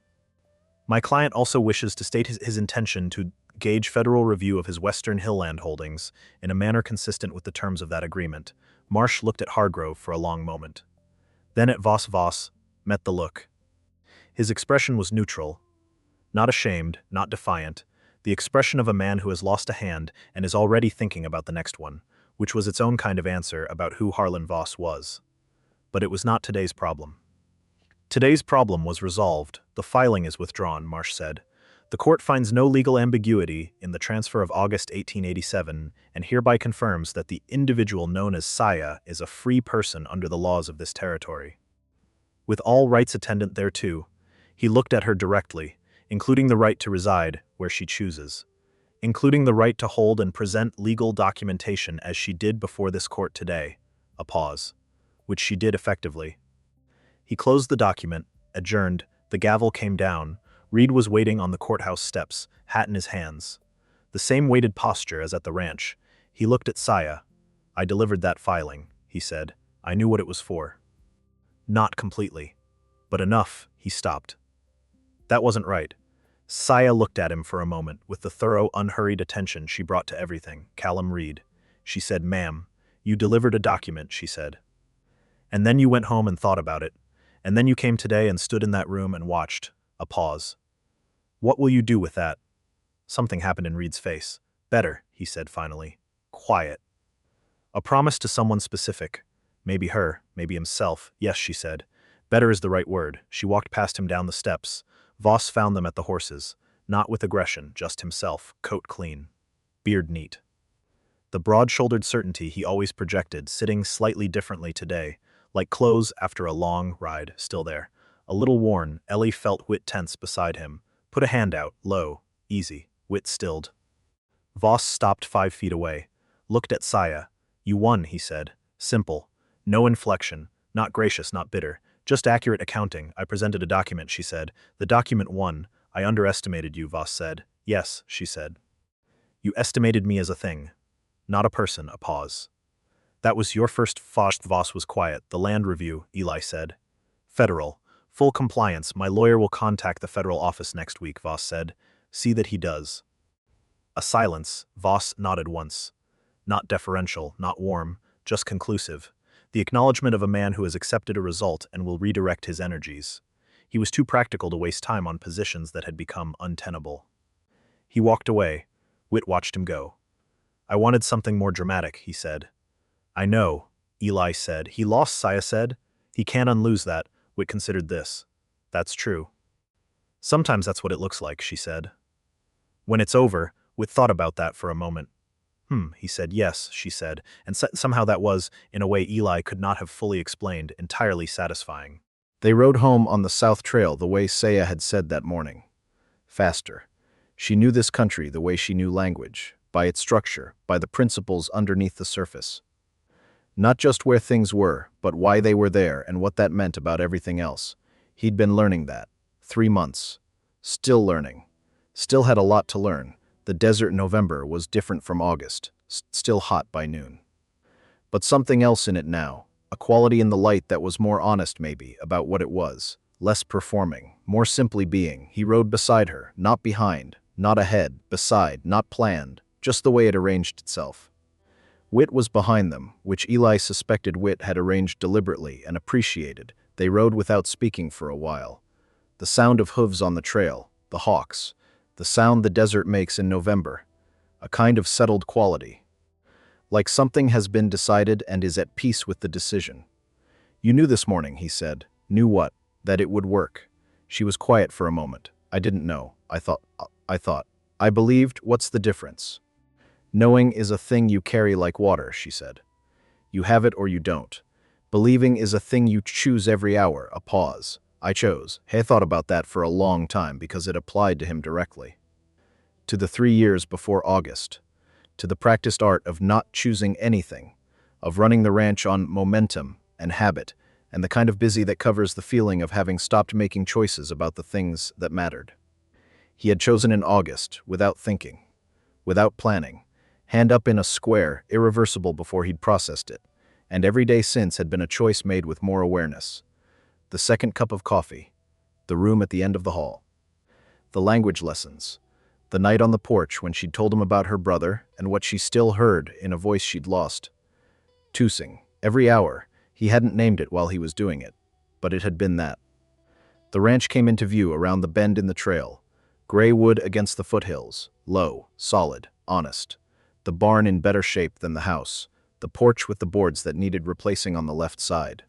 "My client also wishes to state his intention to gauge federal review of his Western Hillland holdings in a manner consistent with the terms of that agreement." Marsh looked at Hargrove for a long moment. Then at Voss. Voss met the look. His expression was neutral. Not ashamed, not defiant. The expression of a man who has lost a hand and is already thinking about the next one, which was its own kind of answer about who Harlan Voss was. But it was not today's problem. Today's problem was resolved. "The filing is withdrawn," Marsh said. "The court finds no legal ambiguity in the transfer of August 1887 and hereby confirms that the individual known as Saya is a free person under the laws of this territory, with all rights attendant thereto." He looked at her directly, including the right to reside where she chooses, including the right to hold and present legal documentation as she did before this court today. A pause. Which she did effectively. He closed the document, adjourned, the gavel came down. Reed was waiting on the courthouse steps, hat in his hands. The same weighted posture as at the ranch. He looked at Saya. "I delivered that filing," he said. "I knew what it was for." "Not completely. But enough," he stopped. "That wasn't right." Saya looked at him for a moment with the thorough, unhurried attention she brought to everything. "Callum Reed." She said, "Ma'am, you delivered a document," she said. "And then you went home and thought about it. And then you came today and stood in that room and watched." A pause. "What will you do with that?" Something happened in Reed's face. "Better," he said finally. "Quiet." "A promise to someone specific. Maybe her, maybe himself." "Yes," she said. "Better is the right word." She walked past him down the steps. Voss found them at the horses. Not with aggression, just himself, coat clean, beard neat. The broad-shouldered certainty he always projected, sitting slightly differently today, like clothes after a long ride, still there. A little worn, Ellie felt Whit tense beside him. "Put a hand out, low, easy." Whit stilled. Voss stopped 5 feet away, looked at Saya. "You won," he said. Simple. No inflection, not gracious, not bitter. "Just accurate accounting. I presented a document," she said. "The document won." "I underestimated you," Voss said. "Yes," she said. "You estimated me as a thing, not a person." A pause. "That was your first Voss." Voss was quiet. "The land review," Eli said. "Federal. Full compliance. My lawyer will contact the federal office next week," Voss said. "See that he does." A silence. Voss nodded once. Not deferential, not warm, just conclusive. The acknowledgement of a man who has accepted a result and will redirect his energies. He was too practical to waste time on positions that had become untenable. He walked away. Whit watched him go. "I wanted something more dramatic," he said. "I know," Eli said. "He lost," Saya said. "He can't unlose that." Whit considered this. "That's true. Sometimes that's what it looks like," she said. "When it's over," Whit thought about that for a moment. He said. "Yes," she said, and somehow that was, in a way Eli could not have fully explained, entirely satisfying. They rode home on the South Trail the way Saya had said that morning. Faster. She knew this country the way she knew language, by its structure, by the principles underneath the surface. Not just where things were, but why they were there and what that meant about everything else. He'd been learning that. 3 months. Still learning. Still had a lot to learn. The desert in November was different from August, still hot by noon. But something else in it now, a quality in the light that was more honest maybe about what it was, less performing, more simply being. He rode beside her, not behind, not ahead, beside, not planned, just the way it arranged itself. Whit was behind them, which Eli suspected Whit had arranged deliberately and appreciated. They rode without speaking for a while. The sound of hooves on the trail, the hawks, the sound the desert makes in November, a kind of settled quality. Like something has been decided and is at peace with the decision. "You knew this morning," he said. "Knew what? That it would work." She was quiet for a moment. "I didn't know. I thought. I believed. What's the difference?" Knowing is a thing you carry like water, she said. You have it or you don't. Believing is a thing you choose every hour, a pause. I chose. He thought about that for a long time because it applied to him directly. To the 3 years before August. To the practiced art of not choosing anything, of running the ranch on momentum and habit, and the kind of busy that covers the feeling of having stopped making choices about the things that mattered. He had chosen in August, without thinking, without planning, hand up in a square, irreversible before he'd processed it, and every day since had been a choice made with more awareness. The second cup of coffee, the room at the end of the hall, the language lessons, the night on the porch when she'd told him about her brother and what she still heard in a voice she'd lost. Toosing, every hour. He hadn't named it while he was doing it, but it had been that. The ranch came into view around the bend in the trail, gray wood against the foothills, low, solid, honest. The barn in better shape than the house, the porch with the boards that needed replacing on the left side.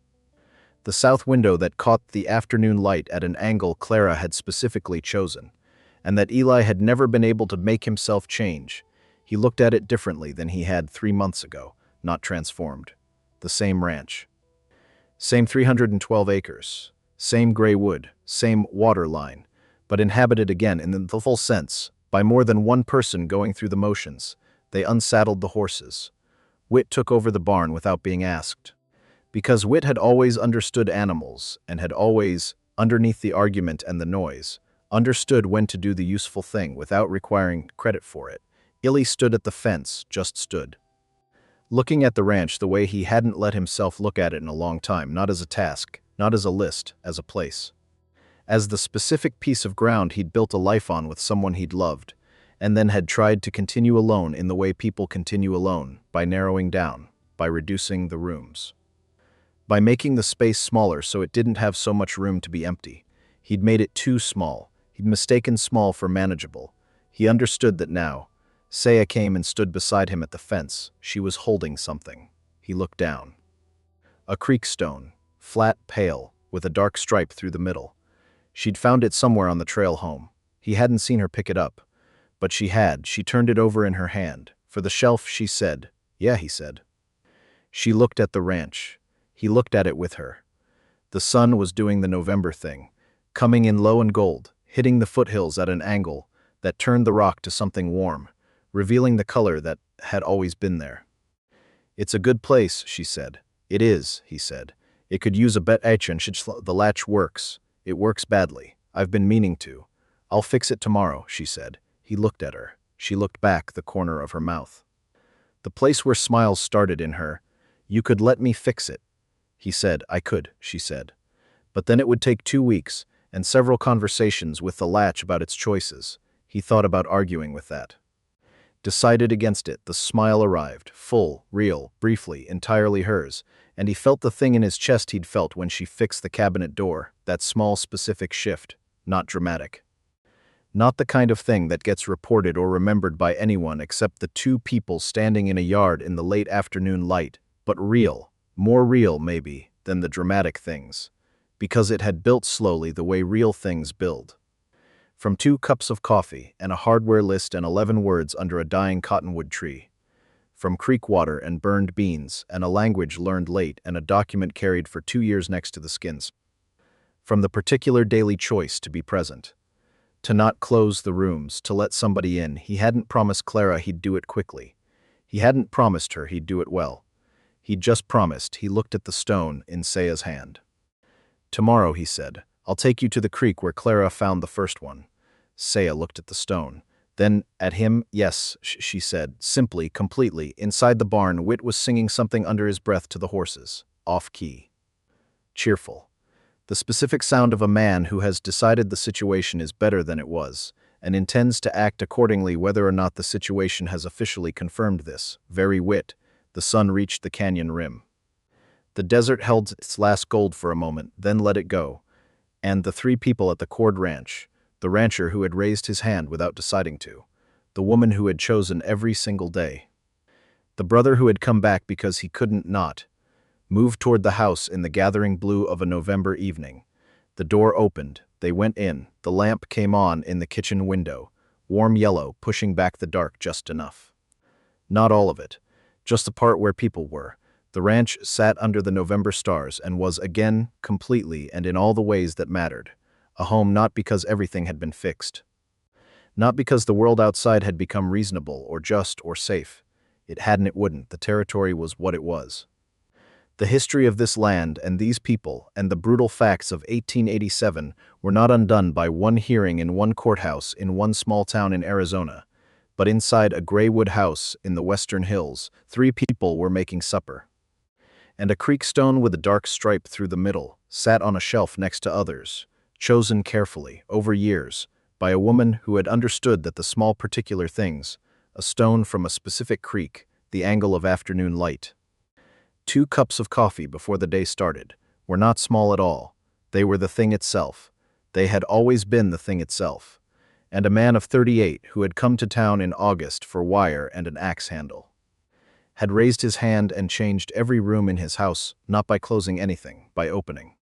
The south window that caught the afternoon light at an angle Clara had specifically chosen, and that Eli had never been able to make himself change. He looked at it differently than he had 3 months ago, not transformed. The same ranch. Same 312 acres. Same gray wood, same water line, but inhabited again in the full sense, by more than one person going through the motions. They unsaddled the horses. Whit took over the barn without being asked. Because Whit had always understood animals, and had always, underneath the argument and the noise, understood when to do the useful thing without requiring credit for it. Illy stood at the fence, just stood. Looking at the ranch the way he hadn't let himself look at it in a long time, not as a task, not as a list, as a place. As the specific piece of ground he'd built a life on with someone he'd loved, and then had tried to continue alone in the way people continue alone, by narrowing down, by reducing the rooms. By making the space smaller so it didn't have so much room to be empty. He'd made it too small. He'd mistaken small for manageable. He understood that now. Saya came and stood beside him at the fence. She was holding something. He looked down. A creek stone, flat, pale, with a dark stripe through the middle. She'd found it somewhere on the trail home. He hadn't seen her pick it up. But she had. She turned it over in her hand. For the shelf, she said. Yeah, he said. She looked at the ranch. He looked at it with her. The sun was doing the November thing, coming in low and gold, hitting the foothills at an angle that turned the rock to something warm, revealing the color that had always been there. It's a good place, she said. It is, he said. It could use a bet and the latch works. It works badly. I've been meaning to. I'll fix it tomorrow, she said. He looked at her. She looked back, the corner of her mouth. The place where smiles started in her. You could let me fix it. He said. I could, she said. But then it would take 2 weeks, and several conversations with the latch about its choices. He thought about arguing with that. Decided against it, the smile arrived, full, real, briefly, entirely hers, and he felt the thing in his chest he'd felt when she fixed the cabinet door, that small specific shift, not dramatic. Not the kind of thing that gets reported or remembered by anyone except the 2 people standing in a yard in the late afternoon light, but real. More real, maybe, than the dramatic things, because it had built slowly the way real things build. From 2 cups of coffee and a hardware list and 11 words under a dying cottonwood tree. From creek water and burned beans and a language learned late and a document carried for 2 years next to the skins. From the particular daily choice to be present. To not close the rooms, to let somebody in. He hadn't promised Clara he'd do it quickly. He hadn't promised her he'd do it well. He'd just promised. He looked at the stone in Saya's hand. Tomorrow, he said, I'll take you to the creek where Clara found the first one. Saya looked at the stone. Then at him. Yes, she said, simply, completely. Inside the barn, Whit was singing something under his breath to the horses. Off-key. Cheerful. The specific sound of a man who has decided the situation is better than it was, and intends to act accordingly whether or not the situation has officially confirmed this. Very Whit. The sun reached the canyon rim. The desert held its last gold for a moment, then let it go. And the 3 people at the Cord Ranch, the rancher who had raised his hand without deciding to, the woman who had chosen every single day, the brother who had come back because he couldn't not, moved toward the house in the gathering blue of a November evening. The door opened, they went in, the lamp came on in the kitchen window, warm yellow, pushing back the dark just enough. Not all of it. Just the part where people were. The ranch sat under the November stars and was again, completely and in all the ways that mattered. A home not because everything had been fixed. Not because the world outside had become reasonable or just or safe. It hadn't, it wouldn't. The territory was what it was. The history of this land and these people and the brutal facts of 1887 were not undone by one hearing in one courthouse in one small town in Arizona, but inside a gray wood house in the western hills, 3 people were making supper. And a creek stone with a dark stripe through the middle sat on a shelf next to others, chosen carefully, over years, by a woman who had understood that the small particular things, a stone from a specific creek, the angle of afternoon light, 2 cups of coffee before the day started, were not small at all. They were the thing itself. They had always been the thing itself. And a man of 38 who had come to town in August for wire and an axe handle had raised his hand and changed every room in his house, not by closing anything, by opening.